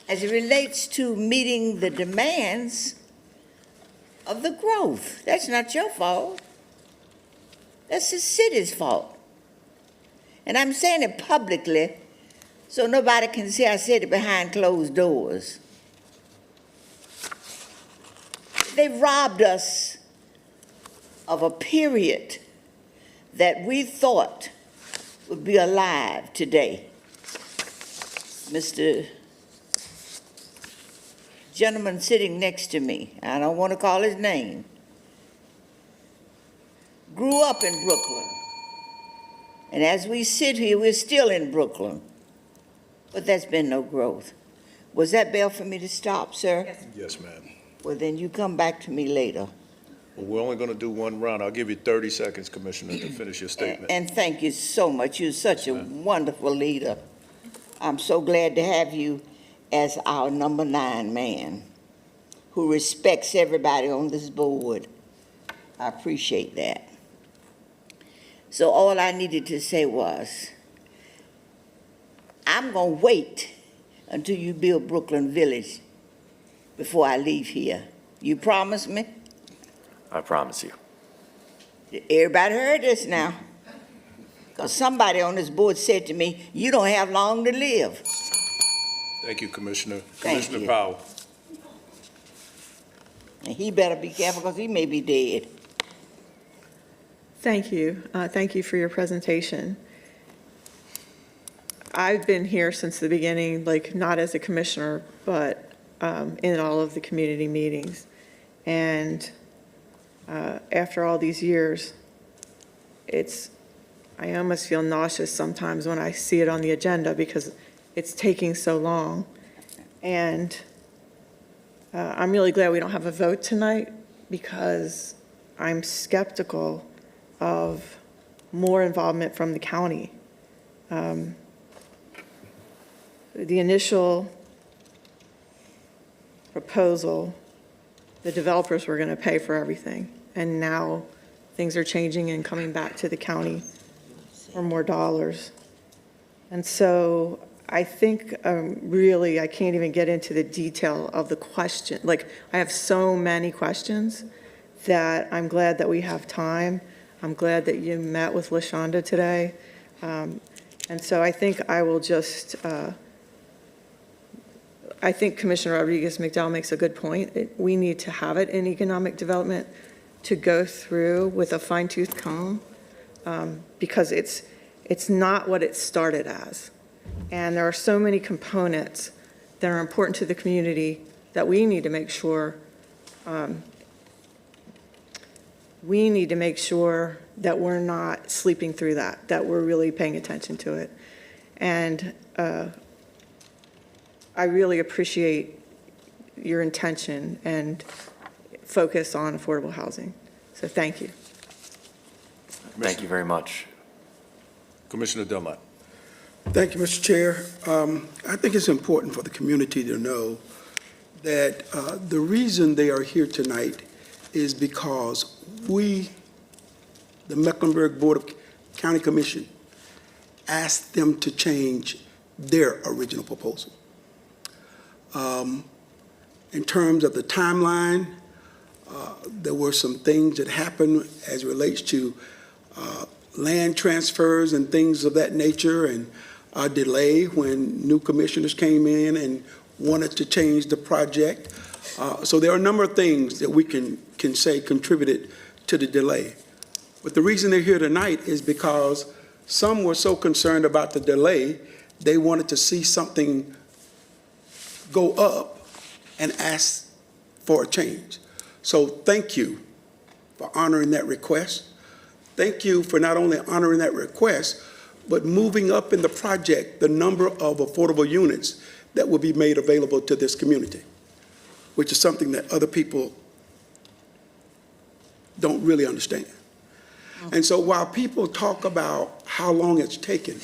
as it relates to meeting the demands of the growth. That's not your fault. That's the city's fault. And I'm saying it publicly so nobody can say I said it behind closed doors. They robbed us of a period that we thought would be alive today. Mr. Gentleman sitting next to me, I don't want to call his name, grew up in Brooklyn. And as we sit here, we're still in Brooklyn. But there's been no growth. Was that bell for me to stop, sir? Yes, ma'am. Well, then you come back to me later. Well, we're only going to do one round. I'll give you 30 seconds, Commissioner, to finish your statement. And thank you so much. You're such a wonderful leader. I'm so glad to have you as our number 9 man who respects everybody on this board. I appreciate that. So all I needed to say was, I'm going to wait until you build Brooklyn Village before I leave here. You promise me? I promise you. Everybody heard this now. Because somebody on this board said to me, you don't have long to live. Thank you, Commissioner. Thank Commissioner you. Powell. And he better be careful because he may be dead. Thank you. Thank you for your presentation. I've been here since the beginning, like not as a commissioner, but in all of the community meetings. And after all these years, I almost feel nauseous sometimes when I see it on the agenda because it's taking so long. And I'm really glad we don't have a vote tonight because I'm skeptical of more involvement from the county. The initial proposal, the developers were going to pay for everything, and now things are changing and coming back to the county for more dollars. And so I think really I can't even get into the detail of the question. Like, I have so many questions that I'm glad that we have time. I'm glad that you met with LaShonda today. And so I think I will just, I think Commissioner Rodriguez-McDowell makes a good point. We need to have it in economic development to go through with a fine-tooth comb because it's not what it started as. And there are so many components that are important to the community that we need to make sure that we're not sleeping through that we're really paying attention to it. And I really appreciate your intention and focus on affordable housing. So thank you. Thank you very much. Commissioner Dunlap. Thank you, Mr. Chair. I think it's important for the community to know that the reason they are here tonight is because we, the Mecklenburg Board of County Commission, asked them to change their original proposal. In terms of the timeline, there were some things that happened as it relates to land transfers and things of that nature, and a delay when new commissioners came in and wanted to change the project. So there are a number of things that we can say contributed to the delay. But the reason they're here tonight is because some were so concerned about the delay, they wanted to see something go up and ask for a change. So thank you for honoring that request. Thank you for not only honoring that request, but moving up in the project the number of affordable units that will be made available to this community, which is something that other people don't really understand. And so while people talk about how long it's taken,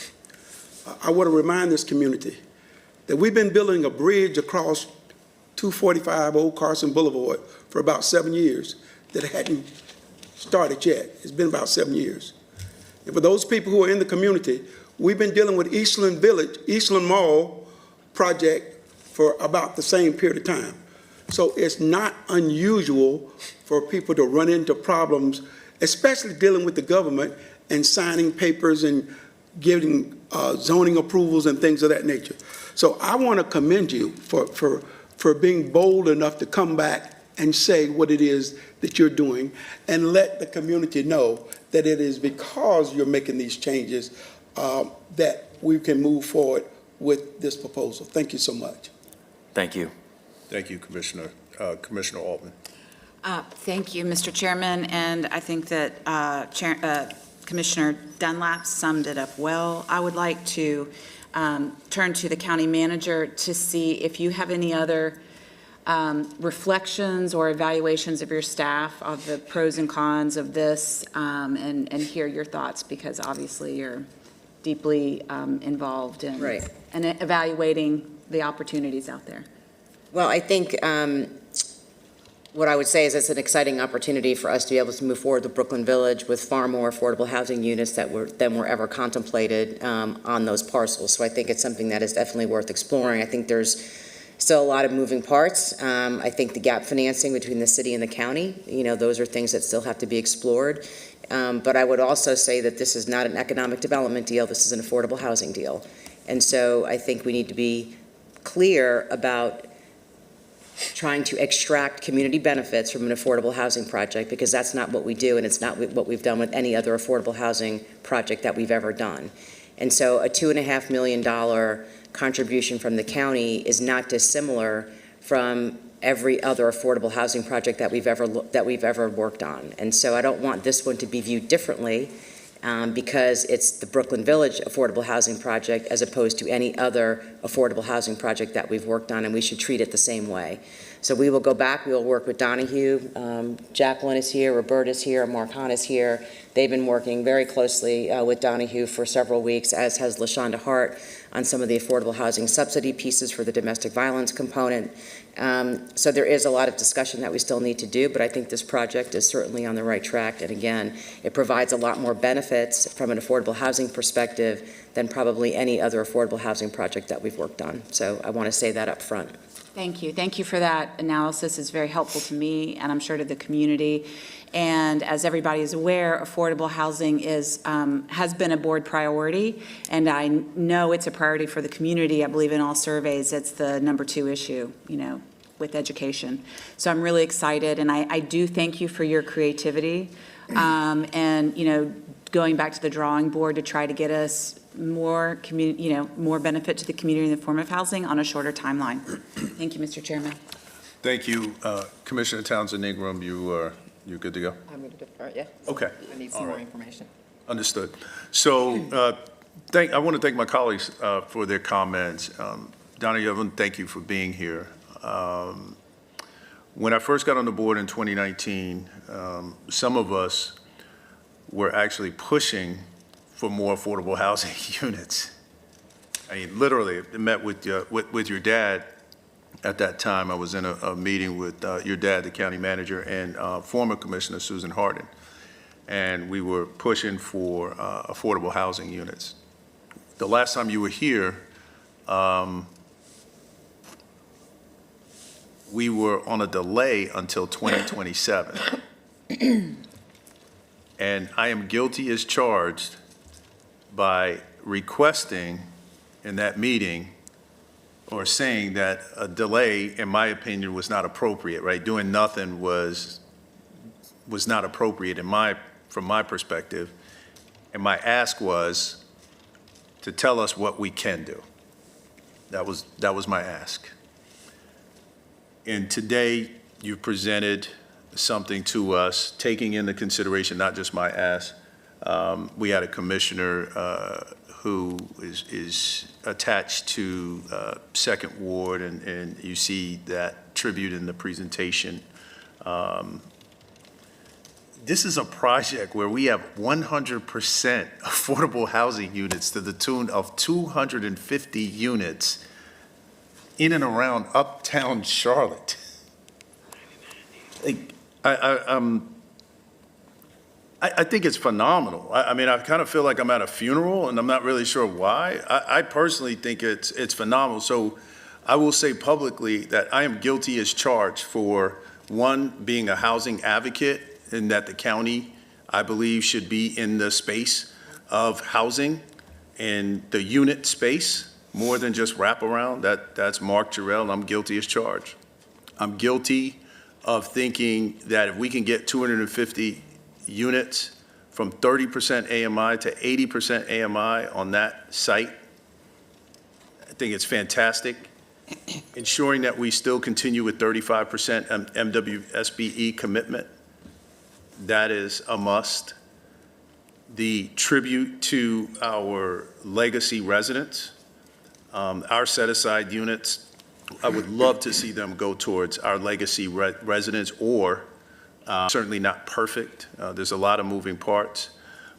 I want to remind this community that we've been building a bridge across 245 Old Carson Boulevard for about 7 years that hadn't started yet. It's been about 7 years. And for those people who are in the community, we've been dealing with Eastland Village, Eastland Mall project for about the same period of time. So it's not unusual for people to run into problems, especially dealing with the government and signing papers and giving zoning approvals and things of that nature. So I want to commend you for being bold enough to come back and say what it is that you're doing and let the community know that it is because you're making these changes that we can move forward with this proposal. Thank you so much. Thank you. Thank you, Commissioner. Commissioner Altman. Thank you, Mr. Chairman, and I think that Commissioner Dunlap summed it up well. I would like to turn to the county manager to see if you have any other reflections or evaluations of your staff of the pros and cons of this, and hear your thoughts, because obviously you're deeply involved in Right. and evaluating the opportunities out there. Well, I think what I would say is it's an exciting opportunity for us to be able to move forward with Brooklyn Village with far more affordable housing units than were ever contemplated on those parcels. So I think it's something that is definitely worth exploring. I think there's still a lot of moving parts. I think the gap financing between the city and the county, those are things that still have to be explored. But I would also say that this is not an economic development deal. This is an affordable housing deal. And so I think we need to be clear about trying to extract community benefits from an affordable housing project, because that's not what we do, and it's not what we've done with any other affordable housing project that we've ever done. And so a $2.5 million contribution from the county is not dissimilar from every other affordable housing project that we've ever worked on. And so I don't want this one to be viewed differently because it's the Brooklyn Village affordable housing project as opposed to any other affordable housing project that we've worked on, and we should treat it the same way. So we will go back, we will work with Donahue. Jacqueline is here, Roberta's here, Mark Hahn is here. They've been working very closely with Donahue for several weeks, as has LaShonda Hart, on some of the affordable housing subsidy pieces for the domestic violence component. So there is a lot of discussion that we still need to do, but I think this project is certainly on the right track. And again, it provides a lot more benefits from an affordable housing perspective than probably any other affordable housing project that we've worked on. So I want to say that up front. Thank you. Thank you for that analysis. It's very helpful to me, and I'm sure to the community. And as everybody is aware, affordable housing has been a board priority, and I know it's a priority for the community. I believe in all surveys, it's the number 2 issue, with education. So I'm really excited, and I do thank you for your creativity, and, going back to the drawing board to try to get us more more benefit to the community in the form of housing on a shorter timeline. Thank you, Mr. Chairman. Thank you, Commissioner Townsend Ingram. You're good to go? I'm going to defer, yeah. Okay. I need some more information. Understood. So I want to thank my colleagues for their comments. Donna Yevon, thank you for being here. When I first got on the board in 2019, some of us were actually pushing for more affordable housing units. I mean, literally, I met with your dad at that time. I was in a meeting with your dad, the county manager, and former Commissioner Susan Hardin, and we were pushing for affordable housing units. The last time you were here, we were on a delay until 2027. And I am guilty as charged by requesting in that meeting or saying that a delay, in my opinion, was not appropriate, right? Doing nothing was not appropriate from my perspective. And my ask was to tell us what we can do. That was my ask. And today you presented something to us, taking into consideration not just my ask. We had a commissioner who is attached to Second Ward, and you see that tribute in the presentation. This is a project where we have 100% affordable housing units to the tune of 250 units in and around uptown Charlotte. I think it's phenomenal. I mean, I kind of feel like I'm at a funeral, and I'm not really sure why. I personally think it's phenomenal. So I will say publicly that I am guilty as charged for, one, being a housing advocate, and that the county, I believe, should be in the space of housing and the unit space, more than just wraparound. That's Mark Jarrell, and I'm guilty as charged. I'm guilty of thinking that if we can get 250 units from 30% AMI to 80% AMI on that site, I think it's fantastic. Ensuring that we still continue with 35% MWSBE commitment, that is a must. The tribute to our legacy residents, our set-aside units, I would love to see them go towards our legacy residents, or certainly not perfect. There's a lot of moving parts,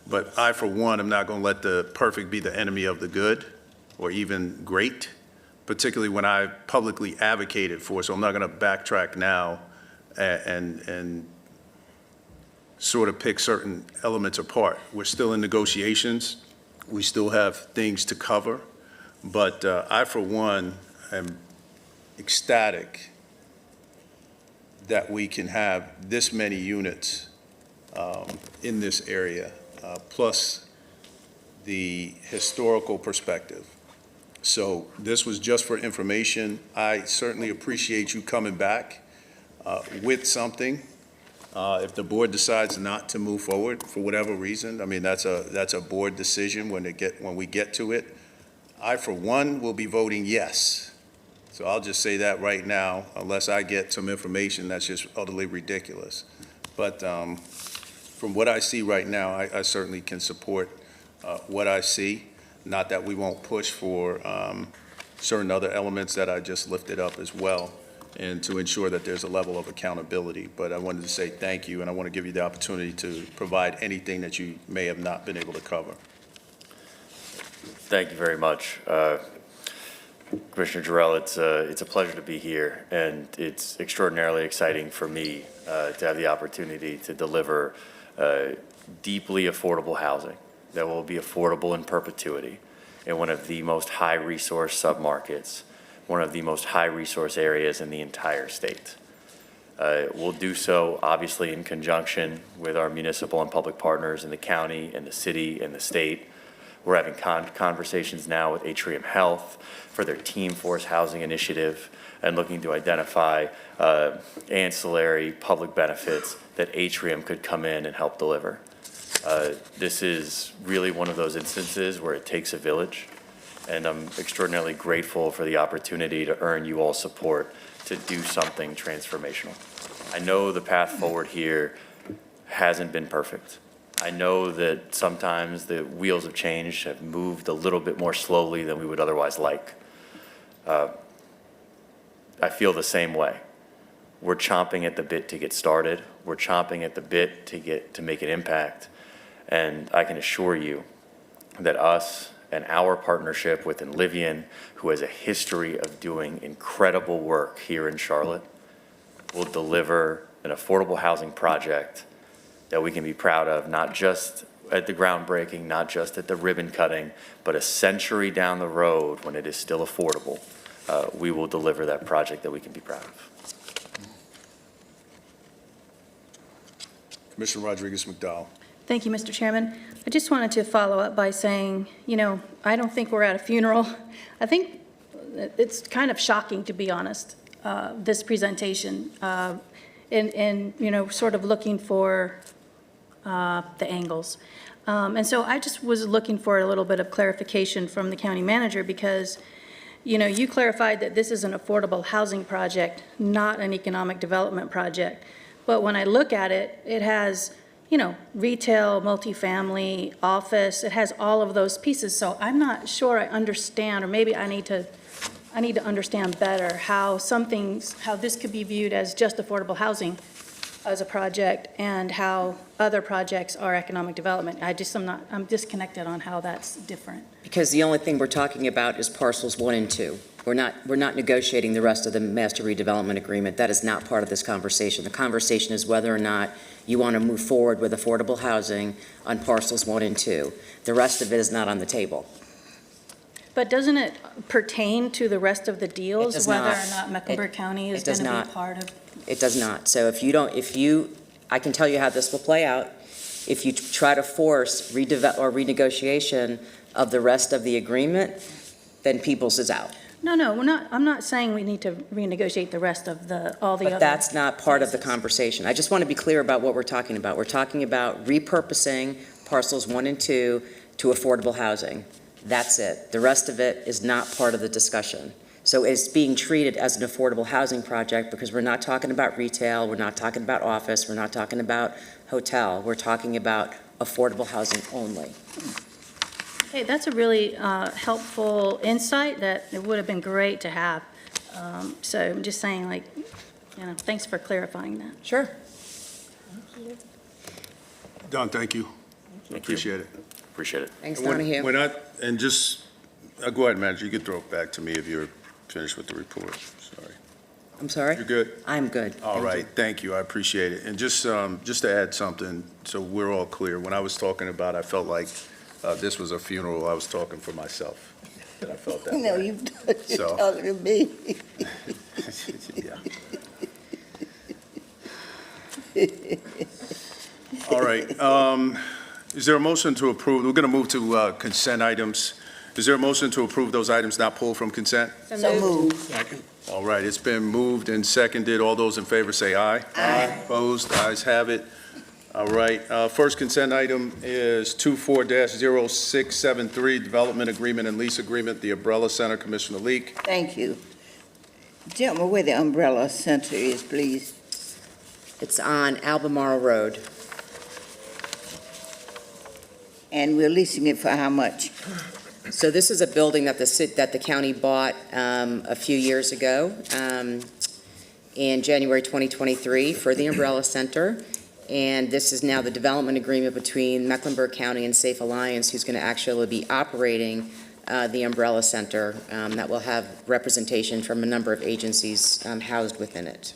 but I, for one, am not going to let the perfect be the enemy of the good or even great, particularly when I publicly advocated for. So I'm not going to backtrack now and sort of pick certain elements apart. We're still in negotiations. We still have things to cover, but I, for one, am ecstatic that we can have this many units in this area, plus the historical perspective. So this was just for information. I certainly appreciate you coming back with something. If the board decides not to move forward for whatever reason, I mean, that's a board decision when we get to it. I, for one, will be voting yes. So I'll just say that right now, unless I get some information that's just utterly ridiculous. But from what I see right now, I certainly can support what I see. Not that we won't push for certain other elements that I just lifted up as well, and to ensure that there's a level of accountability. But I wanted to say thank you, and I want to give you the opportunity to provide anything that you may have not been able to cover. Thank you very much. Commissioner Jarrell, it's a pleasure to be here, and it's extraordinarily exciting for me to have the opportunity to deliver deeply affordable housing that will be affordable in perpetuity in one of the most high-resource submarkets, one of the most high-resource areas in the entire state. We'll do so, obviously, in conjunction with our municipal and public partners in the county and the city and the state. We're having conversations now with Atrium Health for their Team Force Housing Initiative and looking to identify ancillary public benefits that Atrium could come in and help deliver. This is really one of those instances where it takes a village, and I'm extraordinarily grateful for the opportunity to earn you all support to do something transformational. I know the path forward here hasn't been perfect. I know that sometimes the wheels of change have moved a little bit more slowly than we would otherwise like. I feel the same way. We're chomping at the bit to get started. We're chomping at the bit to make an impact. And I can assure you that us and our partnership with Enlivian, who has a history of doing incredible work here in Charlotte, will deliver an affordable housing project that we can be proud of, not just at the groundbreaking, not just at the ribbon cutting, but a century down the road when it is still affordable. We will deliver that project that we can be proud of. Commissioner Rodriguez-McDowell. Thank you, Mr. Chairman. I just wanted to follow up by saying, I don't think we're at a funeral. I think it's kind of shocking, to be honest, this presentation, and sort of looking for the angles. And so I just was looking for a little bit of clarification from the county manager, because you clarified that this is an affordable housing project, not an economic development project. But when I look at it, it has retail, multifamily, office. It has all of those pieces. So I'm not sure I understand, or maybe I need to understand better how how this could be viewed as just affordable housing as a project and how other projects are economic development. I'm disconnected on how that's different. Because the only thing we're talking about is parcels 1 and 2. We're not negotiating the rest of the master redevelopment agreement. That is not part of this conversation. The conversation is whether or not you want to move forward with affordable housing on parcels 1 and 2. The rest of it is not on the table. But doesn't it pertain to the rest of the deals? It does whether not. or not Mecklenburg County is it going does to not. be part of? It does not. So I can tell you how this will play out. If you try to force renegotiation of the rest of the agreement, then Peoples is out. No, I'm not saying we need to renegotiate the rest of all the other. But that's not part of the places. conversation. I just want to be clear about what we're talking about. We're talking about repurposing parcels 1 and 2 to affordable housing. That's it. The rest of it is not part of the discussion. So it's being treated as an affordable housing project because we're not talking about retail, we're not talking about office, we're not talking about hotel. We're talking about affordable housing only. Hey, that's a really helpful insight that it would have been great to have. So I'm just saying, thanks for clarifying that. Sure. Don, thank you. Appreciate it. Appreciate it. Thanks, When- Donahue. When I, and just, go ahead, Manager, you can throw it back to me if you're finished with the report. Sorry. I'm sorry? You're good? I'm good. All Thank you. right, thank you, I appreciate it. And just to add something, so we're all clear, when I was talking about, I felt like this was a funeral, I was talking for myself, that I felt that way. No, you're So- talking to me. Yeah. All right, is there a motion to approve, we're going to move to consent items. Is there a motion to approve those items not pulled from consent? So moved. All right, it's been moved and seconded. All those in favor say aye. Aye. Opposed, ayes have it. All right, first consent item is 24-0673, Development Agreement and Lease Agreement, the Umbrella Center, Commissioner Leek. Thank you. Tell me where the Umbrella Center is, please. It's on Albemarle Road. And we're leasing it for how much? So this is a building that the county bought a few years ago in January 2023 for the Umbrella Center. And this is now the development agreement between Mecklenburg County and Safe Alliance, who's going to actually be operating the Umbrella Center that will have representation from a number of agencies housed within it.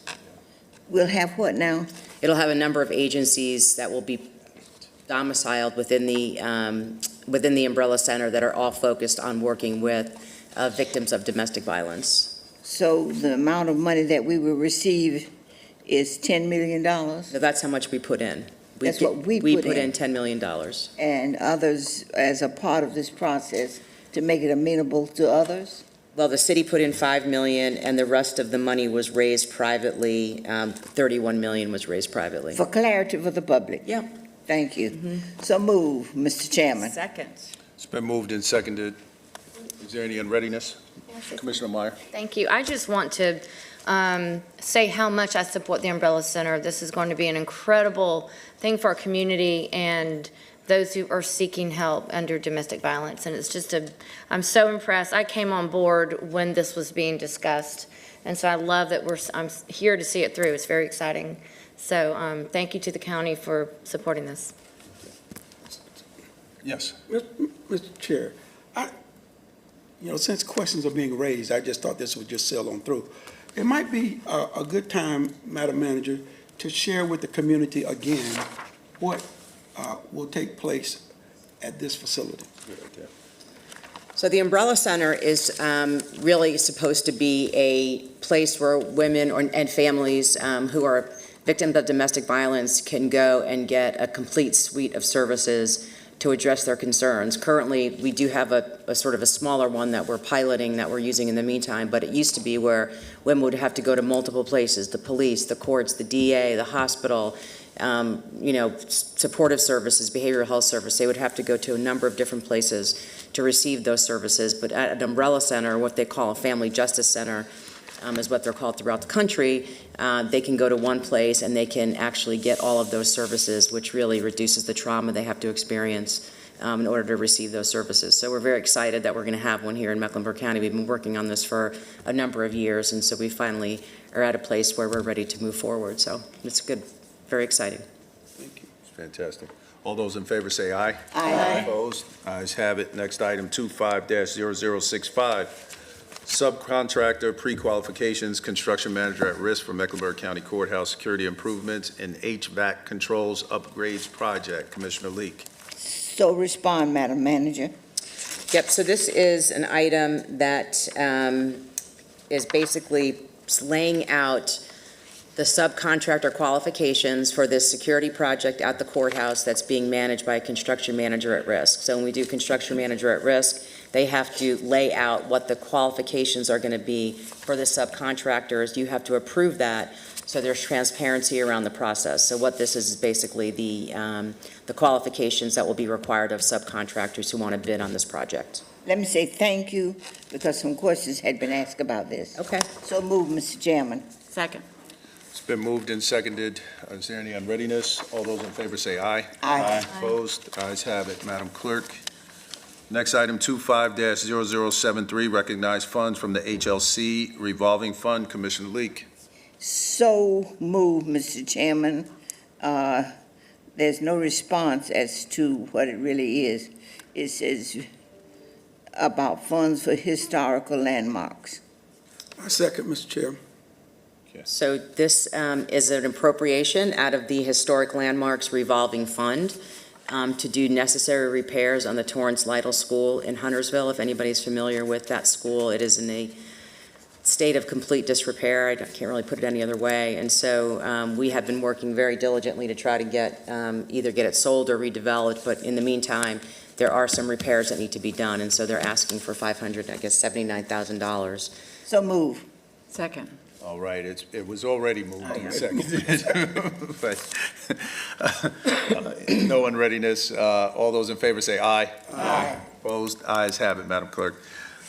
We'll have what now? It'll have a number of agencies that will be domiciled within the Umbrella Center that are all focused on working with victims of domestic violence. So the amount of money that we will receive is $10 million? So that's how much we put in. That's what we We put put in in. $10 million. And others as a part of this process to make it amenable to others? Well, the city put in $5 million, and the rest of the money was raised privately. $31 million was raised privately. For clarity for the public? Yeah. Thank you. So move, Mr. Chairman. Second. It's been moved and seconded. Is there any unreadiness? Commissioner Meyer? Thank you. I just want to say how much I support the Umbrella Center. This is going to be an incredible thing for our community and those who are seeking help under domestic violence. And it's just I'm so impressed. I came on board when this was being discussed. And so I love that I'm here to see it through. It's very exciting. So thank you to the county for supporting this. Yes. Mr. Chair, since questions are being raised, I just thought this would just sail on through. It might be a good time, Madam Manager, to share with the community again what will take place at this facility. So the Umbrella Center is really supposed to be a place where women and families who are victims of domestic violence can go and get a complete suite of services to address their concerns. Currently, we do have a sort of a smaller one that we're piloting, that we're using in the meantime, but it used to be where women would have to go to multiple places, the police, the courts, the DA, the hospital, supportive services, behavioral health service. They would have to go to a number of different places to receive those services. But at an Umbrella Center, what they call a family justice center, is what they're called throughout the country, they can go to one place and they can actually get all of those services, which really reduces the trauma they have to experience in order to receive those services. So we're very excited that we're going to have one here in Mecklenburg County. We've been working on this for a number of years, and so we finally are at a place where we're ready to move forward. So it's good, very exciting. Thank you. It's fantastic. All those in favor say aye. Aye. Opposed? Ayes have it. Next item, 25-0065, subcontractor pre-qualifications, construction manager at risk for Mecklenburg County Courthouse security improvements and HVAC controls upgrades project. Commissioner Leek. So respond, Madam Manager. Yep, so this is an item that is basically laying out the subcontractor qualifications for this security project at the courthouse that's being managed by a construction manager at risk. So when we do construction manager at risk, they have to lay out what the qualifications are going to be for the subcontractors. You have to approve that, so there's transparency around the process. So what this is basically the qualifications that will be required of subcontractors who want to bid on this project. Let me say thank you, because some questions had been asked about this. Okay. So move, Mr. Chairman. Second. It's been moved and seconded. Is there any unreadiness? All those in favor say aye. Aye. Opposed? Ayes have it. Madam Clerk. Next item, 25-0073, recognize funds from the HLC revolving fund. Commissioner Leek. So move, Mr. Chairman. There's no response as to what it really is. It says about funds for historical landmarks. I second, Mr. Chair. So this is an appropriation out of the Historic Landmarks Revolving Fund to do necessary repairs on the Torrance Lytle School in Huntersville. If anybody's familiar with that school, it is in a state of complete disrepair. I can't really put it any other way. And so we have been working very diligently to try to get either get it sold or redeveloped. But in the meantime, there are some repairs that need to be done. And so they're asking for $79,000. So move. Second. All right, it was already moved and seconded. But, no unreadiness. All those in favor say aye. Aye. Opposed? Ayes have it, Madam Clerk.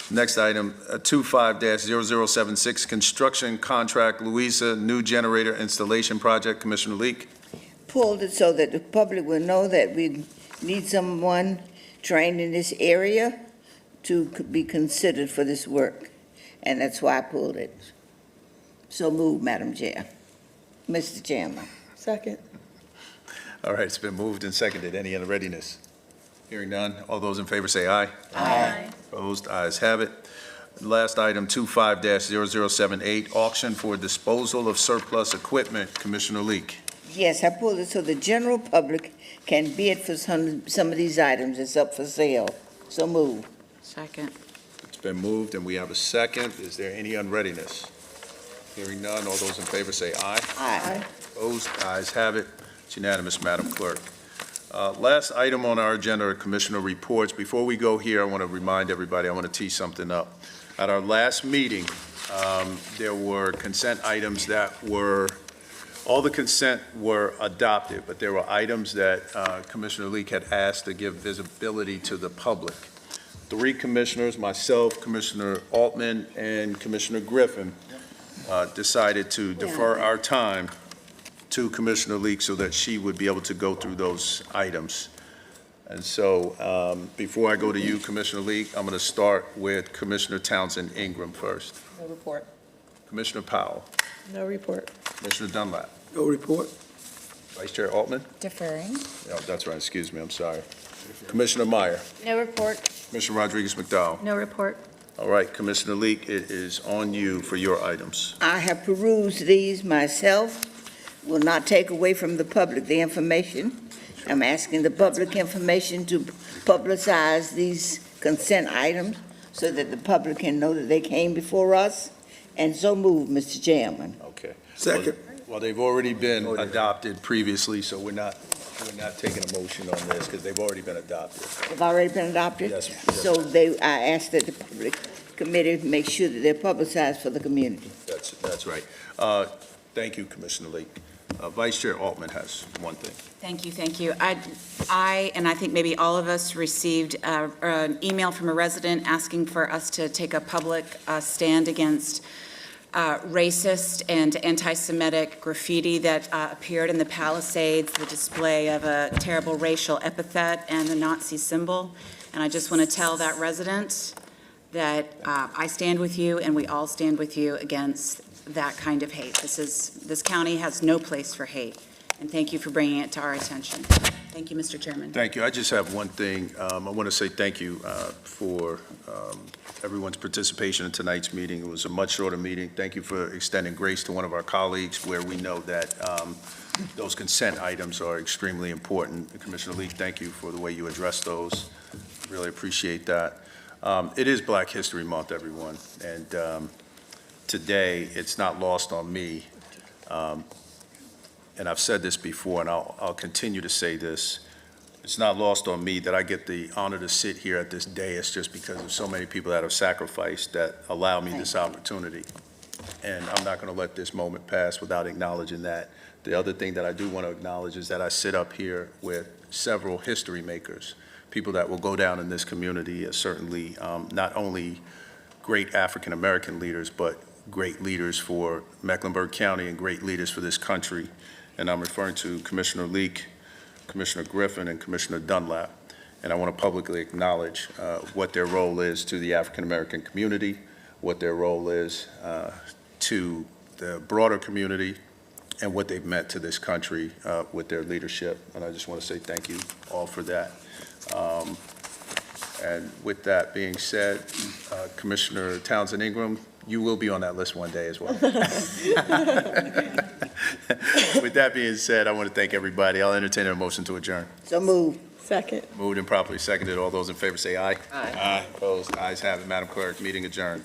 Next item, 25-0076, construction contract, Louisa New Generator Installation Project. Commissioner Leek. Pulled it so that the public will know that we need someone trained in this area to be considered for this work. And that's why I pulled it. So move, Madam Chair. Mr. Chairman. Second. All right, it's been moved and seconded. Any unreadiness? Hearing none. All those in favor say aye. Aye. Opposed? Ayes have it. Last item, 25-0078, auction for disposal of surplus equipment. Commissioner Leek. Yes, I pulled it so the general public can bid for some of these items that's up for sale. So move. Second. It's been moved and we have a second. Is there any unreadiness? Hearing none. All those in favor say aye. Aye. Opposed? Ayes have it. It's unanimous, Madam Clerk. Last item on our agenda are Commissioner reports. Before we go here, I want to remind everybody, I want to tee something up. At our last meeting, there were consent items that were, all the consent were adopted, but there were items that Commissioner Leek had asked to give visibility to the public. 3 commissioners, myself, Commissioner Altman, and Commissioner Griffin, decided to defer our time to Commissioner Leek so that she would be able to go through those items. And so before I go to you, Commissioner Leek, I'm going to start with Commissioner Townsend Ingram first. No report. Commissioner Powell. No report. Commissioner Dunlap. No report. Vice Chair Altman. Deferring. Oh, that's right, excuse me, I'm sorry. Commissioner Meyer. No report. Commissioner Rodriguez McDowell. No report. All right, Commissioner Leek, it is on you for your items. I have perused these myself. Will not take away from the public the information. I'm asking the public information to publicize these consent items so that the public can know that they came before us. And so move, Mr. Chairman. Okay. Second. Well, they've already been adopted previously, so we're not taking a motion on this because they've already been adopted. Have already been adopted? Yes. So I ask that the public committee make sure that they're publicized for the community. That's right. Thank you, Commissioner Leek. Vice Chair Altman has one thing. Thank you, thank you. I and I think maybe all of us received an email from a resident asking for us to take a public stand against racist and anti-Semitic graffiti that appeared in the Palisades, the display of a terrible racial epithet and the Nazi symbol. And I just want to tell that resident that I stand with you and we all stand with you against that kind of hate. This county has no place for hate. And thank you for bringing it to our attention. Thank you, Mr. Chairman. Thank you. I just have one thing. I want to say thank you for everyone's participation in tonight's meeting. It was a much shorter meeting. Thank you for extending grace to one of our colleagues where we know that those consent items are extremely important. Commissioner Leek, thank you for the way you addressed those. Really appreciate that. It is Black History Month, everyone, and today it's not lost on me. And I've said this before, and I'll continue to say this. It's not lost on me that I get the honor to sit here at this dais just because of so many people that have sacrificed that allow me this opportunity. And I'm not going to let this moment pass without acknowledging that. The other thing that I do want to acknowledge is that I sit up here with several history makers, people that will go down in this community as certainly not only great African-American leaders, but great leaders for Mecklenburg County and great leaders for this country. And I'm referring to Commissioner Leek, Commissioner Griffin, and Commissioner Dunlap. And I want to publicly acknowledge what their role is to the African-American community, what their role is to the broader community, and what they've meant to this country with their leadership. And I just want to say thank you all for that. And with that being said, Commissioner Townsend Ingram, you will be on that list one day as well. With that being said, I want to thank everybody. I'll entertain a motion to adjourn. So move. Second. Moved and properly seconded. All those in favor say aye. Aye. Opposed? Ayes have it. Madam Clerk, meeting adjourned.